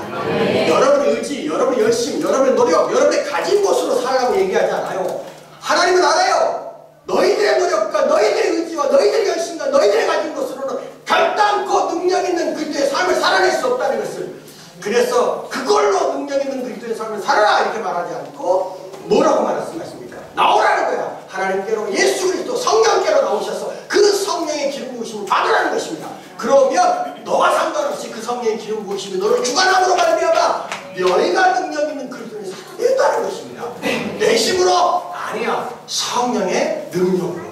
여러분의 의지, 여러분의 열심, 여러분의 노력, 여러분의 가진 것으로 살라고 얘기하지 않아요. 하나님은 알아요. 너희들의 노력과 너희들의 의지와 너희들의 열심과 너희들의 가진 것으로는 결단코 능력 있는 그리스도의 삶을 살아낼 수 없다는 것을, 그래서 그걸로 능력 있는 그리스도의 삶을 살아라 이렇게 말하지 않고 뭐라고 말씀하십니까? 나오라는 거야. 하나님께로 예수 그리스도 성령께로 나오셔서 그 성령의 기름 부으심을 받으라는 것입니다. 그러면 너와 상관없이 그 성령의 기름 부으심이 너를 주관함으로 말미암아 너희가 능력 있는 그리스도의 삶을 낸다는 것입니다. 내 힘으로 아니야, 성령의 능력으로.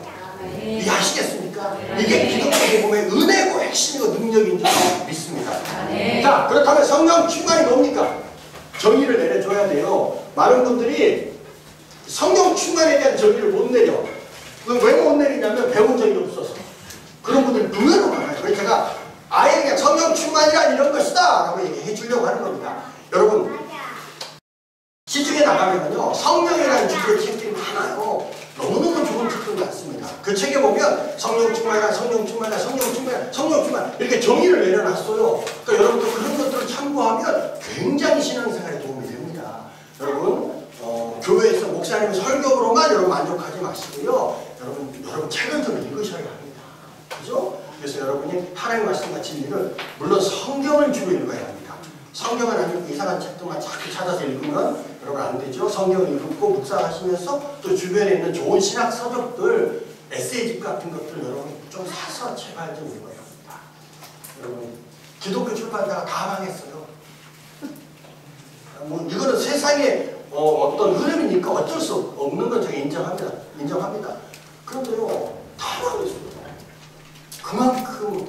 이해하시겠습니까? 이게 기독교의 몸의 은혜고 핵심이고 능력인 줄 믿습니다. 자, 그렇다면 성령 충만이 뭡니까? 정의를 내려줘야 돼요. 많은 분들이 성령 충만에 대한 정의를 못 내려. 왜 못 내리냐면 배운 적이 없어서. 그런 분들이 의외로 많아요. 그래서 제가 아예 그냥 성령 충만이란 이런 것이다 라고 얘기해 주려고 하는 겁니다. 여러분 시중에 나가면요 성령이라는 주제의 책들이 많아요. 너무너무 좋은 책들이 많습니다. 그 책에 보면 성령 충만이라 성령 충만이라 성령 충만, 성령 충만 이렇게 정의를 내려놨어요. 그러니까 여러분도 그런 것들을 참고하면 굉장히 신앙생활에 도움이 됩니다. 여러분 교회에서 목사님 설교로만 여러분 만족하지 마시고요. 여러분 책을 좀 읽으셔야 합니다. 그죠? 그래서 여러분이 하나님 말씀과 진리를 물론 성경을 주로 읽어야 합니다. 성경은 아니고 이상한 책들만 자꾸 찾아서 읽으면 여러분 안 되죠. 성경을 읽고 묵상하시면서 또 주변에 있는 좋은 신학 서적들, 에세이집 같은 것들 여러분 좀 사서 제발 좀 읽어야 합니다. 여러분 기독교 출판사가 다 망했어요. 뭐 이거는 세상에 어떤 흐름이니까 어쩔 수 없는 건 제가 인정합니다. 그런데요 다 망했어요. 그만큼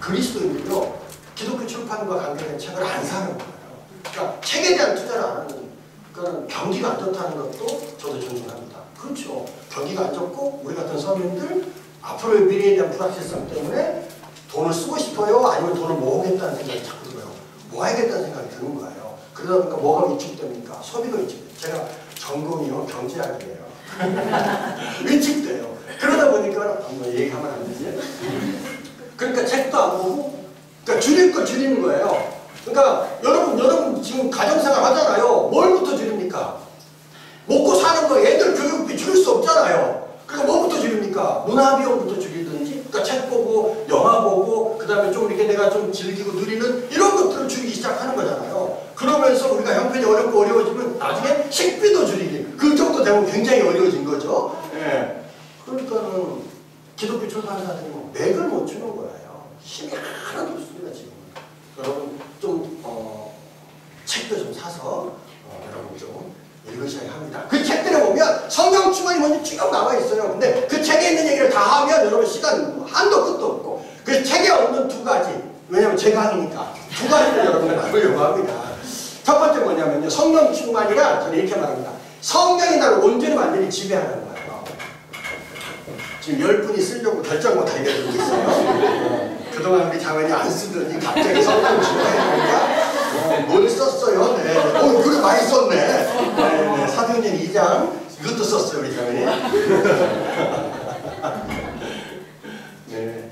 그리스도인들요 기독교 출판과 관계된 책을 안 사는 거예요. 그러니까 책에 대한 투자를 안 하는, 그러니까 경기가 안 좋다는 것도 저도 존중합니다. 그렇죠. 경기가 안 좋고 우리 같은 서민들 앞으로의 미래에 대한 불확실성 때문에 돈을 쓰고 싶어요? 아니면 돈을 모으겠다는 생각이 자꾸 들어요. 모아야겠다는 생각이 드는 거예요. 그러다 보니까 뭐가 위축됩니까? 소비가 위축돼요. 제가 전공이요 경제학이에요. 위축돼요. 그러다 보니까 뭐 얘기하면 안 되지? 그러니까 책도 안 보고 그러니까 줄일 거 줄이는 거예요. 그러니까 여러분 지금 가정생활 하잖아요. 뭘부터 줄입니까? 먹고 사는 거 애들 교육비 줄일 수 없잖아요. 그러니까 뭐부터 줄입니까? 문화비용부터 줄이든지, 그러니까 책 보고 영화 보고 그 다음에 좀 이렇게 내가 좀 즐기고 누리는 이런 것들을 줄이기 시작하는 거잖아요. 그러면서 우리가 형편이 어렵고 어려워지면 나중에 식비도 줄이기, 그 정도 되면 굉장히 어려워진 거죠. 예. 그러니까는 기독교 출판사들이 뭐 맥을 못 주는 거예요. 힘이 하나도 없습니다 지금. 여러분 좀 책도 좀 사서 여러분 좀 읽으셔야 합니다. 그 책들에 보면 성경 충만이 먼저 쭉 나와 있어요. 근데 그 책에 있는 얘기를 다 하면 여러분 시간 한도 끝도 없고, 그 책에 없는 두 가지 왜냐면 제 강의니까 두 가지를 여러분과 나누려고 합니다. 첫 번째 뭐냐면요. 성령 충만이란 저는 이렇게 말합니다. 성령이 나를 온전히 완전히 지배하는 거예요. 지금 10분이 쓰려고 결정 못하게 되고 있어요. 그동안 우리 장관이 안 쓰더니 갑자기 성령 충만이니까 뭘 썼어요? 네. 그래 많이 썼네. 네. 사도행전 2장 이것도 썼어요 우리 장관이. 네.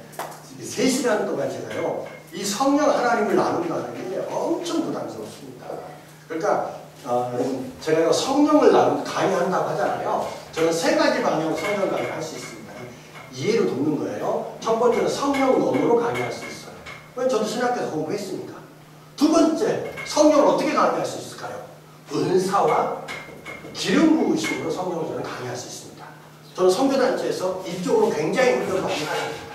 3시간 동안 제가요 이 성령 하나님을 나눈다는 게 엄청 부담스럽습니다. 그러니까 제가 성령을 강의한다고 하잖아요. 저는 3가지 방향으로 성령 강의를 할 수 있습니다. 이해를 돕는 거예요. 첫 번째는 성령론으로 강의할 수 있어요. 왜냐면 저도 신학교에서 공부했으니까. 두 번째, 성령을 어떻게 강의할 수 있을까요? 은사와 기름 부으심으로 성령을 저는 강의할 수 있습니다. 저는 선교단체에서 이쪽으로 굉장히 훈련을 많이 합니다.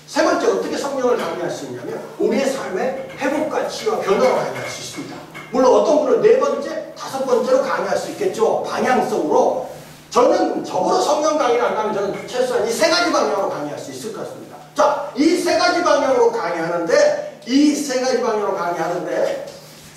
세 번째, 어떻게 성령을 강의할 수 있냐면 우리의 삶의 회복과 치유와 변화로 강의할 수 있습니다. 물론 어떤 분은 4번째, 5번째로 강의할 수 있겠죠. 방향성으로. 저는 적어도 성령 강의를 안 하면 저는 최소한 이 3가지 방향으로 강의할 수 있을 것 같습니다. 자, 이 3가지 방향으로 강의하는데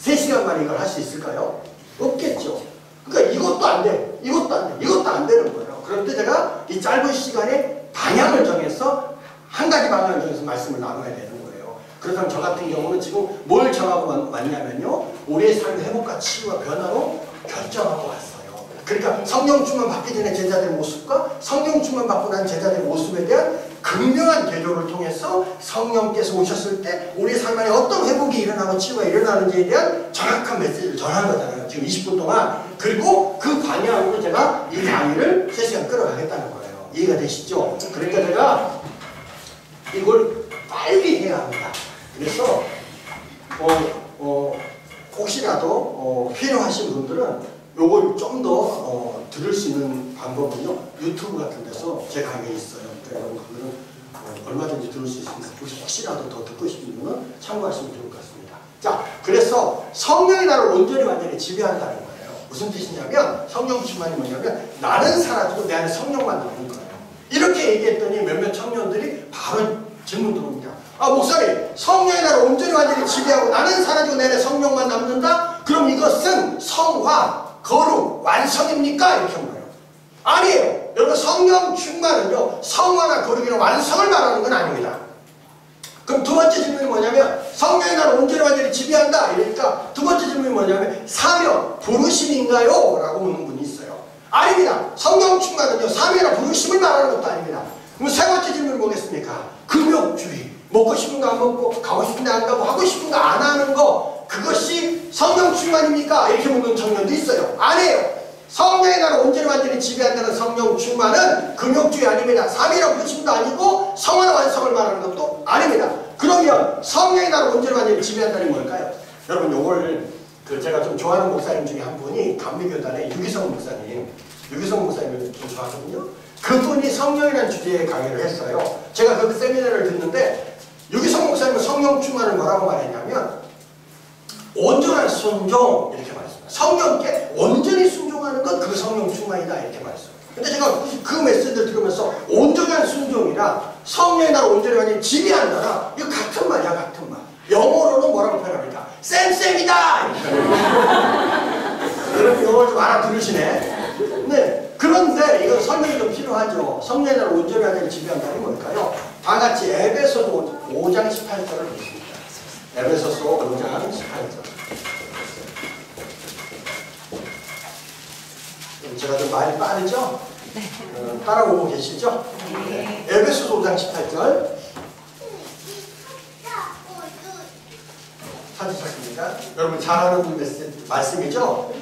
3시간 만에 이걸 할 수 있을까요? 없겠죠. 그러니까 이것도 안 돼, 이것도 안 돼, 이것도 안 되는 거예요. 그런데 제가 이 짧은 시간에 방향을 정해서 한 가지 방향을 정해서 말씀을 나눠야 되는 거예요. 그렇다면 저 같은 경우는 지금 뭘 정하고 왔냐면요. 우리의 삶의 회복과 치유와 변화로 결정하고 왔어요. 그러니까 성령 충만 받기 전에 제자들의 모습과 성령 충만 받고 난 제자들의 모습에 대한 극명한 대조를 통해서 성령께서 오셨을 때 우리의 삶 안에 어떤 회복이 일어나고 치유가 일어나는지에 대한 정확한 메시지를 전한 거잖아요. 지금 20분 동안. 그리고 그 방향으로 제가 이 강의를 3시간 끌어가겠다는 거예요. 이해가 되시죠? 그러니까 제가 이걸 빨리 해야 합니다. 그래서 혹시라도 필요하신 분들은 요걸 좀 더 들을 수 있는 방법은요. 유튜브 같은 데서 제 강의가 있어요. 그러니까 여러분들은 얼마든지 들을 수 있습니다. 혹시라도 더 듣고 싶은 분은 참고하시면 좋을 것 같습니다. 자, 그래서 성령이 나를 온전히 완전히 지배한다는 거예요. 무슨 뜻이냐면 성령 충만이 뭐냐면 나는 사라지고 내 안에 성령만 남는 거예요. 이렇게 얘기했더니 몇몇 청년들이 바로 질문 들어옵니다. 아, 목사님, 성령이 나를 온전히 완전히 지배하고 나는 사라지고 내 안에 성령만 남는다? 그럼 이것은 성화, 거룩, 완성입니까? 이렇게 물어요. 아니에요. 여러분, 성령 충만은요 성화나 거룩이나 완성을 말하는 건 아닙니다. 그럼 두 번째 질문이 뭐냐면 성령이 나를 온전히 완전히 지배한다. 이러니까 두 번째 질문이 뭐냐면 사명, 부르심인가요? 라고 묻는 분이 있어요. 아닙니다. 성령 충만은요 사명이나 부르심을 말하는 것도 아닙니다. 그럼 세 번째 질문은 뭐겠습니까? 금욕주의. 먹고 싶은 거 안 먹고 가고 싶은 데 안 가고 하고 싶은 거 안 하는 거, 그것이 성령 충만입니까? 이렇게 묻는 청년도 있어요. 아니에요. 성령의 나를 온전히 완전히 지배한다는 성령 충만은 금욕주의 아닙니다. 사명이나 부르심도 아니고 성화나 완성을 말하는 것도 아닙니다. 그러면 성령의 나를 온전히 완전히 지배한다는 뭘까요? 여러분, 요걸 제가 좀 좋아하는 목사님 중에 한 분이 감리교단의 유기성 목사님을 좀 좋아하거든요. 그분이 성령이라는 주제의 강의를 했어요. 제가 그 세미나를 듣는데 유기성 목사님은 성령 충만을 뭐라고 말했냐면 온전한 순종 이렇게 말했습니다. 성령께 온전히 순종하는 것, 그 성령 충만이다 이렇게 말했어요. 근데 제가 그 메시지를 들으면서 온전한 순종이나 성령의 나를 온전히 완전히 지배한다나 이거 같은 말이야, 같은 말. 영어로는 뭐라고 표현합니까? 쌤쌤이다! 여러분 영어를 좀 알아들으시네. 네. 그런데 이건 설명이 좀 필요하죠. 성령의 나를 온전히 완전히 지배한다는 뭘까요? 다 같이 에베소서 5장 18절을 보십니다. 에베소서 5장 18절. 제가 좀 말이 빠르죠? 네. 따라오고 계시죠? 네. 에베소서 5장 18절. 찾으셨습니까? 여러분 잘 아는 말씀이죠?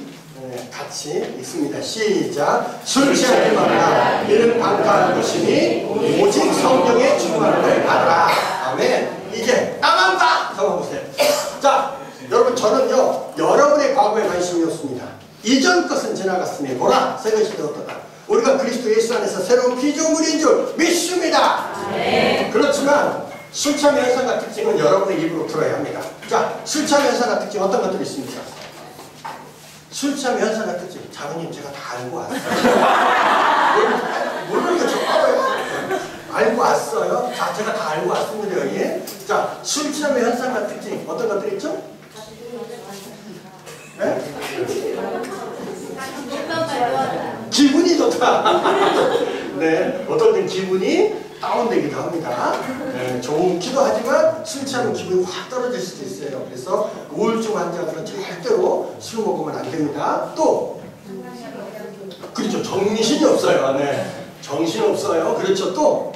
네, 같이 읽습니다. 시작. 술 취하지 말라. 이는 방탕한 것이니 오직 성령의 충만을 받으라. 아멘. 이제 나만 봐! 적어보세요. 자, 여러분 저는요 여러분의 과거에 관심이 없습니다. 이전 것은 지나갔으니 보라 새 것이 되었다. 우리가 그리스도 예수 안에서 새로운 피조물인 줄 믿습니다. 네. 그렇지만 술 취함의 현상과 특징은 여러분의 입으로 들어야 합니다. 자, 술 취함의 현상과 특징 어떤 것들이 있습니까? 술 취함의 현상과 특징 자매님 제가 다 알고 왔어요. 모르는 거 좀 알아요. 알고 왔어요? 자, 제가 다 알고 왔습니다, 여기. 자, 술 취함의 현상과 특징. 어떤 것들이 있죠? 네? 기분이 좋다. 네, 어떨 땐 기분이 다운되기도 합니다. 네, 좋기도 하지만 술 취하면 기분이 확 떨어질 수도 있어요. 그래서 우울증 환자들은 절대로 술 먹으면 안 됩니다. 또 그렇죠, 정신이 없어요. 네, 정신 없어요. 그렇죠. 또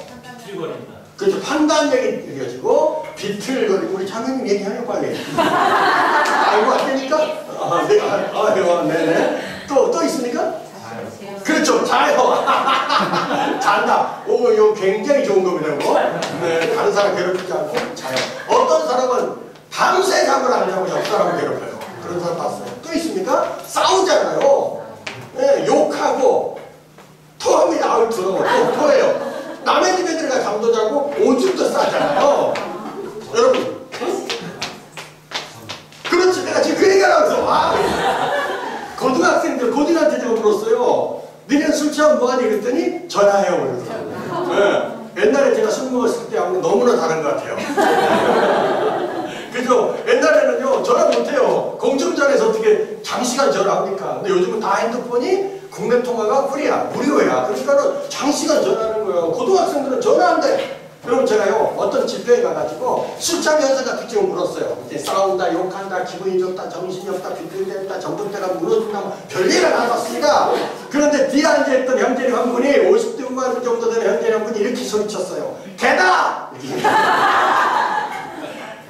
그렇죠, 판단력이 느려지고 비틀거리고. 우리 장로님 얘기하면 빨리. 알고 안 되니까? 네네. 또 있습니까? 그렇죠, 자요. 잔다. 오, 이거 굉장히 좋은 겁니다. 이거. 네, 다른 사람 괴롭히지 않고 자요. 어떤 사람은 밤새 잠을 안 자고 옆 사람을 괴롭혀요. 그런 사람 봤어요. 또 있습니까? 싸우잖아요. 네, 욕하고 토합니다. 아우, 더러워. 토해요. 남의 집에 들어가 잠도 자고 오줌도 싸잖아요. 여러분. 그렇지, 내가 지금 그 얘기하라고 해서. 고등학생들, 고딩한테 제가 물었어요. 너희는 술 취하면 뭐하니? 그랬더니 전화해요. 그러더라고요. 네. 옛날에 제가 술 먹었을 때하고는 너무나 다른 것 같아요. 그죠? 옛날에는요, 전화 못해요. 공중전에서 어떻게 장시간 전화합니까? 근데 요즘은 다 핸드폰이 국내 통화가 무료야. 그러니까는 장시간 전화하는 거예요. 고등학생들은 전화한대. 그럼 제가요, 어떤 집회에 가가지고 술 취함 현상과 특징을 물었어요. 이제 싸운다, 욕한다, 기분이 좋다, 정신이 없다, 비틀댄다, 전봇대가 무너진다, 뭐 별일을 나눴습니다. 그런데 뒤에 앉아있던 형제님 한 분이 50대 후반 정도 되는 형제님 한 분이 이렇게 소리쳤어요. 개다!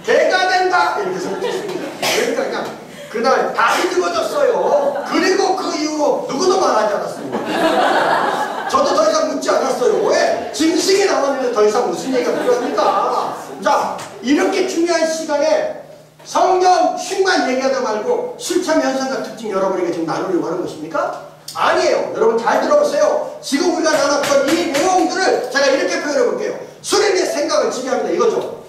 개가 된다! 이렇게 소리쳤습니다. 그러니까 그냥 그날 다 뒤집어졌어요. 그리고 그 이후로 누구도 말하지 않았습니다. 저도 더 이상 묻지 않았어요. 왜? 증식이 나왔는데 더 이상 무슨 얘기가 필요합니까? 자, 이렇게 중요한 시간에 성경 흉만 얘기하다 말고 술 취함 현상과 특징 여러분에게 지금 나누려고 하는 것입니까? 아니에요. 여러분 잘 들어보세요. 지금 우리가 나눴던 이 내용들을 제가 이렇게 표현해 볼게요. 술이 내 생각을 지배합니다. 이거죠.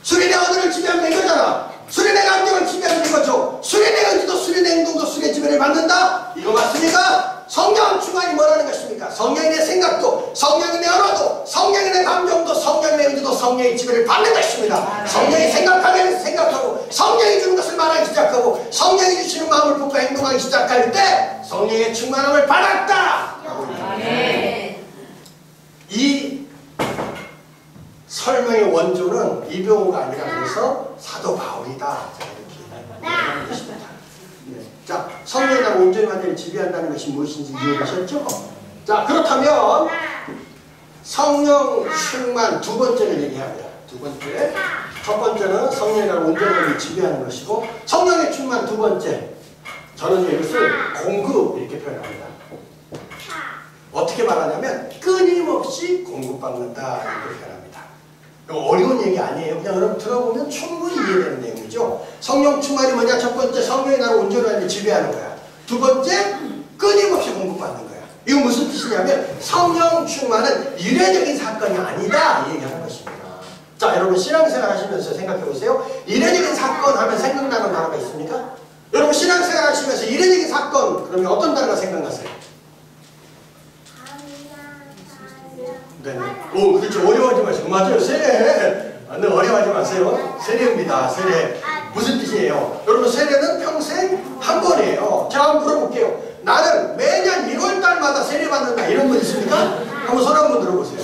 술이 내 언어를 지배합니다. 이거잖아. 술이 내 감정을 지배합니다. 이거죠. 술이 내 의지도 술이 내 행동도 술의 지배를 받는다. 이거 맞습니까? 성경 충만이 뭐라는 것입니까? 성령의 내 생각도, 성령의 내 언어도, 성령의 내 감정도, 성령의 내 의지도 성령의 지배를 받는 것입니다. 성령이 생각하면 생각하고, 성령이 주는 것을 말하기 시작하고, 성령이 주시는 마음을 품고 행동하기 시작할 때 성령의 충만함을 받았다! 이 설명의 원조는 이병호가 아니라 그래서 사도 바울이다. 제가 이렇게 말하는 것입니다. 네. 자, 성령이라고 온전히 완전히 지배한다는 것이 무엇인지 이해되셨죠? 자, 그렇다면 성령 충만 두 번째를 얘기합니다. 두 번째. 첫 번째는 성령이라고 온전히 완전히 지배하는 것이고, 성령의 충만 두 번째. 저는 이것을 공급 이렇게 표현합니다. 어떻게 말하냐면 끊임없이 공급받는다 이렇게 표현합니다. 어려운 얘기 아니에요. 그냥 여러분 들어보면 충분히 이해되는 내용이죠. 성령 충만이 뭐냐? 첫 번째, 성령이 나를 온전히 지배하는 거야. 두 번째, 끊임없이 공급받는 거야. 이거 무슨 뜻이냐면 성령 충만은 이례적인 사건이 아니다 이 얘기하는 것입니다. 자, 여러분 신앙생활 하시면서 생각해 보세요. 이례적인 사건 하면 생각나는 단어가 있습니까? 여러분 신앙생활 하시면서 이례적인 사건 그러면 어떤 단어가 생각나세요? 네. 오, 그렇죠. 어려워하지 마시고. 맞아요. 세례. 네, 어려워하지 마세요. 세례입니다. 세례. 무슨 뜻이에요? 여러분, 세례는 평생 한 번이에요. 제가 한번 물어볼게요. 나는 매년 1월달마다 세례 받는다. 이런 분 있습니까? 한번 손 한번 들어보세요.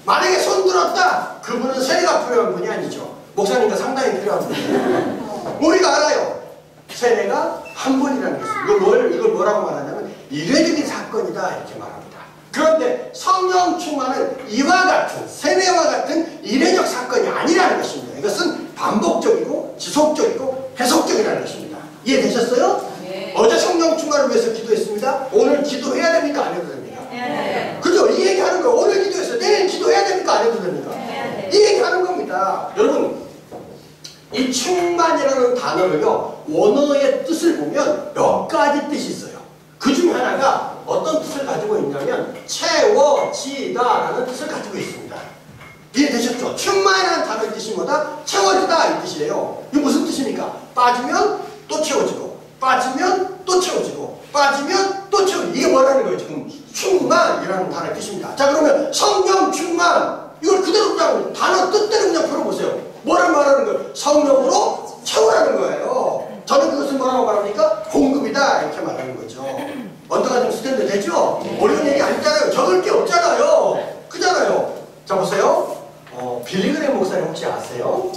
만약에 손 들었다. 그분은 세례가 필요한 분이 아니죠. 목사님과 상당히 필요한 분이에요. 우리가 알아요. 세례가 한 번이라는 게 있어요. 이걸 뭐라고 말하냐면 이례적인 사건이다. 이렇게 말합니다. 그런데 성령 충만은 이와 같은 세례와 같은 이례적 사건이 아니라는 것입니다. 이것은 반복적이고 지속적이고 계속적이라는 것입니다. 이해되셨어요? 네. 어제 성령 충만을 위해서 기도했습니다. 오늘 기도해야 됩니까? 안 해도 됩니까? 네. 그죠? 이 얘기하는 거예요. 오늘 기도했어요. 내일 기도해야 됩니까? 안 해도 됩니까? 네. 이 얘기하는 겁니다. 여러분 이 충만이라는 단어를요 원어의 뜻을 보면 몇 가지 뜻이 있어요. 그 중에 하나가 어떤 뜻을 가지고 있냐면 채워지다라는 뜻을 가지고 있습니다. 이해되셨죠? 충만이라는 단어의 뜻이 뭐다? 채워지다 이 뜻이에요. 이게 무슨 뜻입니까? 빠지면 또 채워지고 빠지면 또 채워지고 빠지면 또 채워지고 이게 뭐라는 거예요? 지금 충만이라는 단어의 뜻입니다. 자, 그러면 성령 충만 성령으로 채우라는 거예요. 저는 그것을 뭐라고 말합니까? 공급이다 이렇게 말하는 거죠. 언더가 좀 스탠드 되죠? 어려운 얘기 아니잖아요. 적을 게 없잖아요. 그잖아요. 자 보세요. 빌리그레 목사님 혹시 아세요?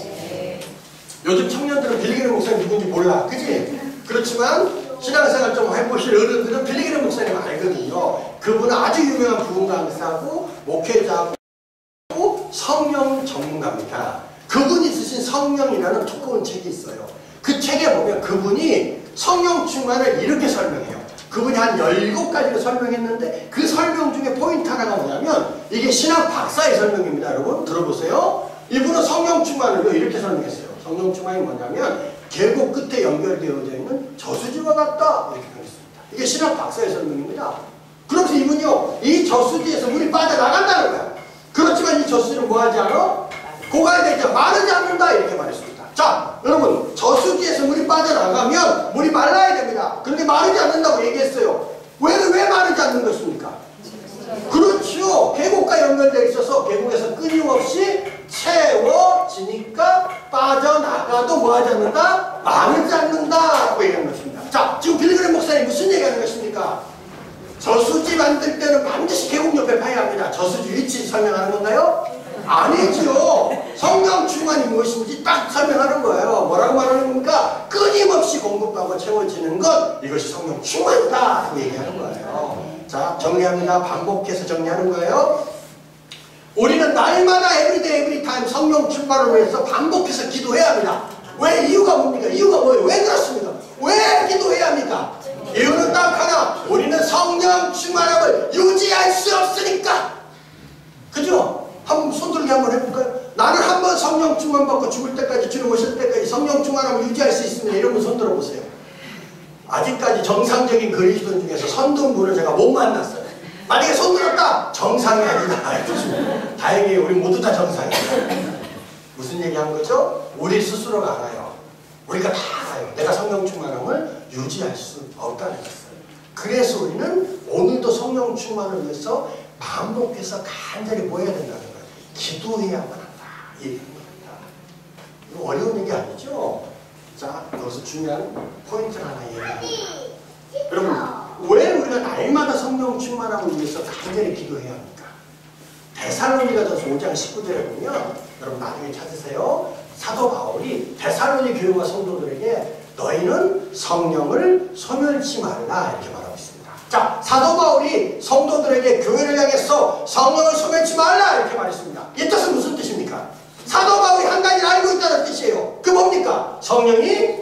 요즘 청년들은 빌리그레 목사님 누군지 몰라. 그지? 그렇지만 신앙생활 좀 해보실 어른들은 빌리그레 목사님 알거든요. 그분은 아주 유명한 부흥 강사고 목회자고 성령 전문가입니다. 그분이 쓰신 성령이라는 두꺼운 책이 있어요. 그 책에 보면 그분이 성령 충만을 이렇게 설명해요. 그분이 한 17가지를 설명했는데 그 설명 중에 포인트 하나가 뭐냐면 이게 신학 박사의 설명입니다. 여러분 들어보세요. 이분은 성령 충만을 이렇게 설명했어요. 성령 충만이 뭐냐면 계곡 끝에 연결되어져 있는 저수지와 같다 이렇게 표현했습니다. 이게 신학 박사의 설명입니다. 그러면서 이분이요 이 저수지에서 물이 빠져나간다는 거야. 그렇지만 이 저수지는 뭐하지 않아? 고갈되지 마르지 않는다 이렇게 말했습니다. 자 여러분 저수지에서 물이 빠져나가면 물이 말라야 됩니다. 그런데 마르지 않는다고 얘기했어요. 왜 마르지 않는 것입니까? 그렇죠. 계곡과 연결되어 있어서 계곡에서 끊임없이 채워지니까 빠져나가도 뭐하지 않는다? 마르지 않는다라고 얘기하는 것입니다. 자 지금 빌리그레 목사님 무슨 얘기하는 것입니까? 저수지 만들 때는 반드시 계곡 옆에 파야 합니다. 저수지 위치 설명하는 건가요? 아니죠. 성령 충만이 무엇인지 딱 설명하는 거예요. 뭐라고 말하는 겁니까? 끊임없이 공급하고 채워지는 것 이것이 성령 충만이다 그 얘기하는 거예요. 자 정리합니다. 반복해서 정리하는 거예요. 우리는 날마다 에브리데이 에브리타임 성령 충만을 위해서 반복해서 기도해야 합니다. 왜? 이유가 뭡니까? 이유가 뭐예요? 왜 그렇습니까? 왜 기도해야 합니까? 이유는 딱 하나. 우리는 성령 충만함을 유지할 수 없으니까. 그죠? 한번 손들기 한번 해볼까요? 나는 한번 성령 충만 받고 죽을 때까지 주님 오실 때까지 성령 충만함을 유지할 수 있습니다. 이런 분 손 들어보세요. 아직까지 정상적인 그리스도인 중에서 선동분을 제가 못 만났어요. 만약에 손 들었다? 정상이 아니다. 다행히 우리 모두 다 정상이에요. 무슨 얘기한 거죠? 우리 스스로가 알아요. 우리가 다 알아요. 내가 성령 충만함을 유지할 수 없다는 것을. 그래서 우리는 오늘도 성령 충만을 위해서 반복해서 간절히 뭐 해야 된다는 거예요. 기도해야만 한다. 이 얘기하는 겁니다. 이거 어려운 얘기 아니죠? 자, 여기서 중요한 포인트를 하나 얘기합니다. 여러분, 왜 우리가 날마다 성령 충만함을 위해서 간절히 기도해야 합니까? 데살로니가전서 5장 19절에 보면 여러분 나중에 찾으세요. 사도 바울이 데살로니 교회와 성도들에게 너희는 성령을 소멸치 말라 이렇게 말하고 있습니다. 자, 사도 바울이 성도들에게 교회를 향해서 성령을 소멸치 말라 이렇게 말했습니다. 이 뜻은 무슨 뜻입니까? 사도 바울이 한 가지를 알고 있다는 뜻이에요. 그 뭡니까? 성령이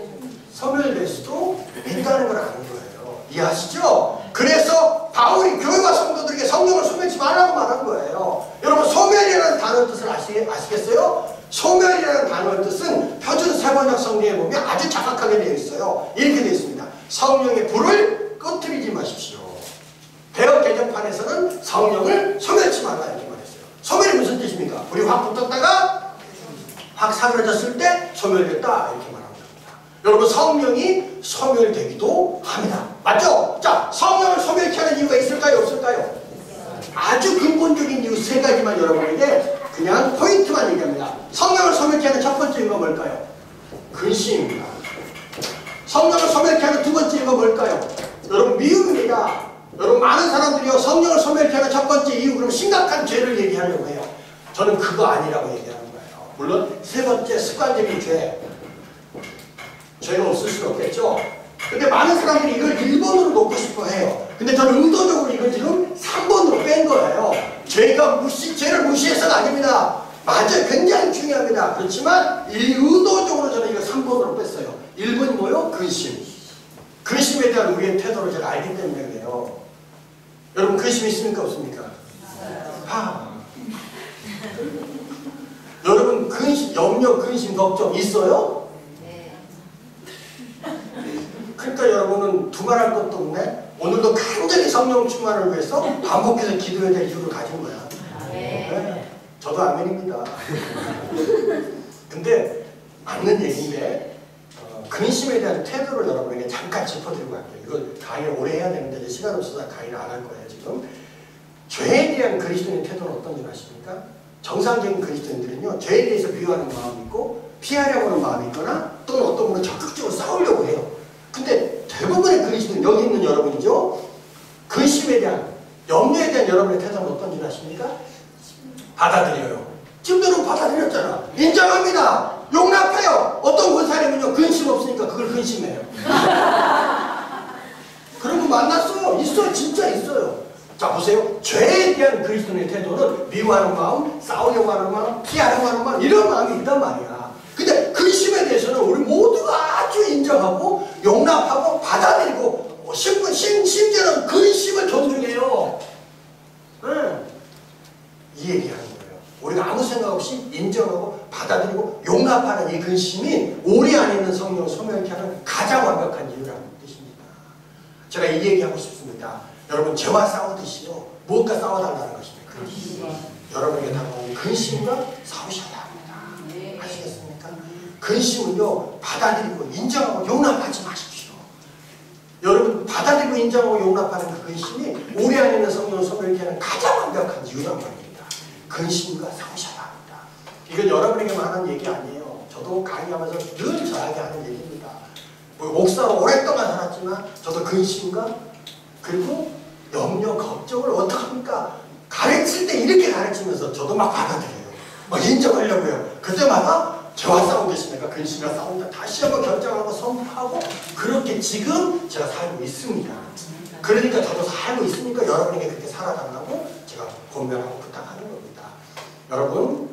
소멸될 수도 있다는 걸 아는 거예요. 이해하시죠? 그래서 바울이 교회와 성도들에게 성령을 소멸치 말라고 말한 거예요. 여러분 소멸이라는 단어 뜻을 아시겠어요? 소멸이라는 단어의 뜻은 표준 세번역 성경에 보면 아주 정확하게 되어 있어요. 이렇게 되어 있습니다. 성령의 불을 꺼뜨리지 마십시오. 개역 개정판에서는 성령을 소멸치 말라 이렇게 말했어요. 소멸이 무슨 뜻입니까? 불이 확 붙었다가 확 사그라졌을 때 소멸됐다 이렇게 말합니다. 여러분 성령이 소멸되기도 합니다. 맞죠? 자, 성령을 소멸케 하는 이유가 있을까요? 없을까요? 아주 근본적인 이유 세 가지만 여러분에게 그냥 포인트만 얘기합니다. 성령을 소멸케 하는 첫 번째 이유가 뭘까요? 근심입니다. 성령을 소멸케 하는 두 번째 이유가 뭘까요? 여러분 미움입니다. 여러분 많은 사람들이요 성령을 소멸케 하는 첫 번째 이유 그럼 심각한 죄를 얘기하려고 해요. 저는 그거 아니라고 얘기하는 거예요. 물론 세 번째 습관적인 죄가 없을 수는 없겠죠. 근데 많은 사람들이 이걸 1번으로 놓고 싶어 해요. 근데 저는 의도적으로 이걸 지금 3번으로 뺀 거예요. 죄를 무시해서가 아닙니다. 맞아요. 굉장히 중요합니다. 그렇지만 의도적으로 저는 이걸 3번으로 뺐어요. 1번이 뭐요? 근심. 근심에 대한 우리의 태도를 제가 알기 때문에 그래요. 여러분 근심 있습니까? 없습니까? 여러분 근심, 염려, 근심, 걱정 있어요? 그러니까 여러분은 두말할 것도 없네. 오늘도 간절히 성령 충만을 위해서 반복해서 기도해야 될 이유를 가진 거야. 네. 저도 아멘입니다. 근데 맞는 얘기인데 근심에 대한 태도를 여러분에게 잠깐 짚어드리고 갈게요. 이걸 강의를 오래 해야 되는데 이제 시간 없어서 강의를 안 할 거예요. 지금 죄에 대한 그리스도인의 태도는 어떤지 아십니까? 정상적인 그리스도인들은요 죄에 대해서 비유하는 마음이 있고 피하려고 하는 마음이 있거나 또는 어떤 분은 적극적으로 싸우려고 해요. 근데 대부분의 그리스도는 여기 있는 여러분이죠. 근심에 대한, 염려에 대한 여러분의 태도는 어떤 줄 아십니까? 받아들여요. 지금 여러분 받아들였잖아. 인정합니다. 용납해요. 어떤 권사님은요, 근심 없으니까 그걸 근심해요. 그런 분 만났어요. 있어요. 진짜 있어요. 자, 보세요. 죄에 대한 그리스도의 태도는 미워하는 마음, 싸우려고 하는 마음, 피하려고 하는 마음, 이런 마음이 있단 말이야. 근데 근심에 대해서는 우리 모두가 아주 인정하고 용납하고 받아들이고 심지어는 근심을 존중해요. 네. 이 얘기하는 거예요. 우리가 아무 생각 없이 인정하고 받아들이고 용납하는 이 근심이 우리 안에 있는 성령을 소멸케 하는 가장 완벽한 이유라는 뜻입니다. 제가 이 얘기하고 싶습니다. 여러분, 죄와 싸우듯이요, 무엇과 싸워달라는 것입니까? 여러분에게 다가오는 근심과 싸우셔야 합니다. 아시겠습니까? 근심은요, 받아들이고 인정하고 용납하지 마십시오. 여러분, 받아들이고 인정하고 용납하는 그 근심이 우리 안에 있는 성령을 소멸케 하는 가장 완벽한 이유란 말입니다. 근심과 싸우셔야 합니다. 이건 여러분에게만 하는 얘기 아니에요. 저도 강의하면서 늘 저에게 하는 얘기입니다. 목사로 오랫동안 살았지만 저도 근심과 그리고 염려, 걱정을 어떡합니까? 가르칠 때 이렇게 가르치면서 저도 막 받아들여요. 막 인정하려고 해요. 그때마다 죄와 싸우고 계시니까 근심과 싸운다. 다시 한번 결정하고 선포하고 그렇게 지금 제가 살고 있습니다. 그러니까 저도 살고 있으니까 여러분에게 그렇게 살아달라고 제가 권면하고 부탁하는 겁니다. 여러분,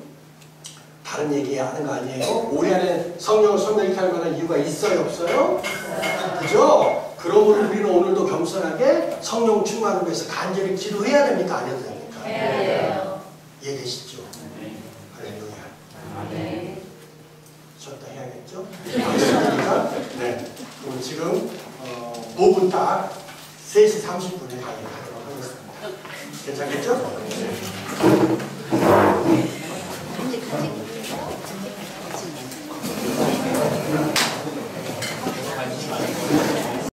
다른 얘기 하는 거 아니에요? 우리 안에 성령을 소멸케 할 만한 이유가 있어요, 없어요? 그죠? 그러므로 우리는 오늘도 겸손하게 성령 충만을 위해서 간절히 기도해야 됩니까? 안 해도 됩니까? 해요. 이해되시죠? 할렐루야. 네. 쉬었다 해야겠죠? 알겠습니까? 네. 그럼 지금 5분 딱 3시 30분에 가도록 하겠습니다. 괜찮겠죠?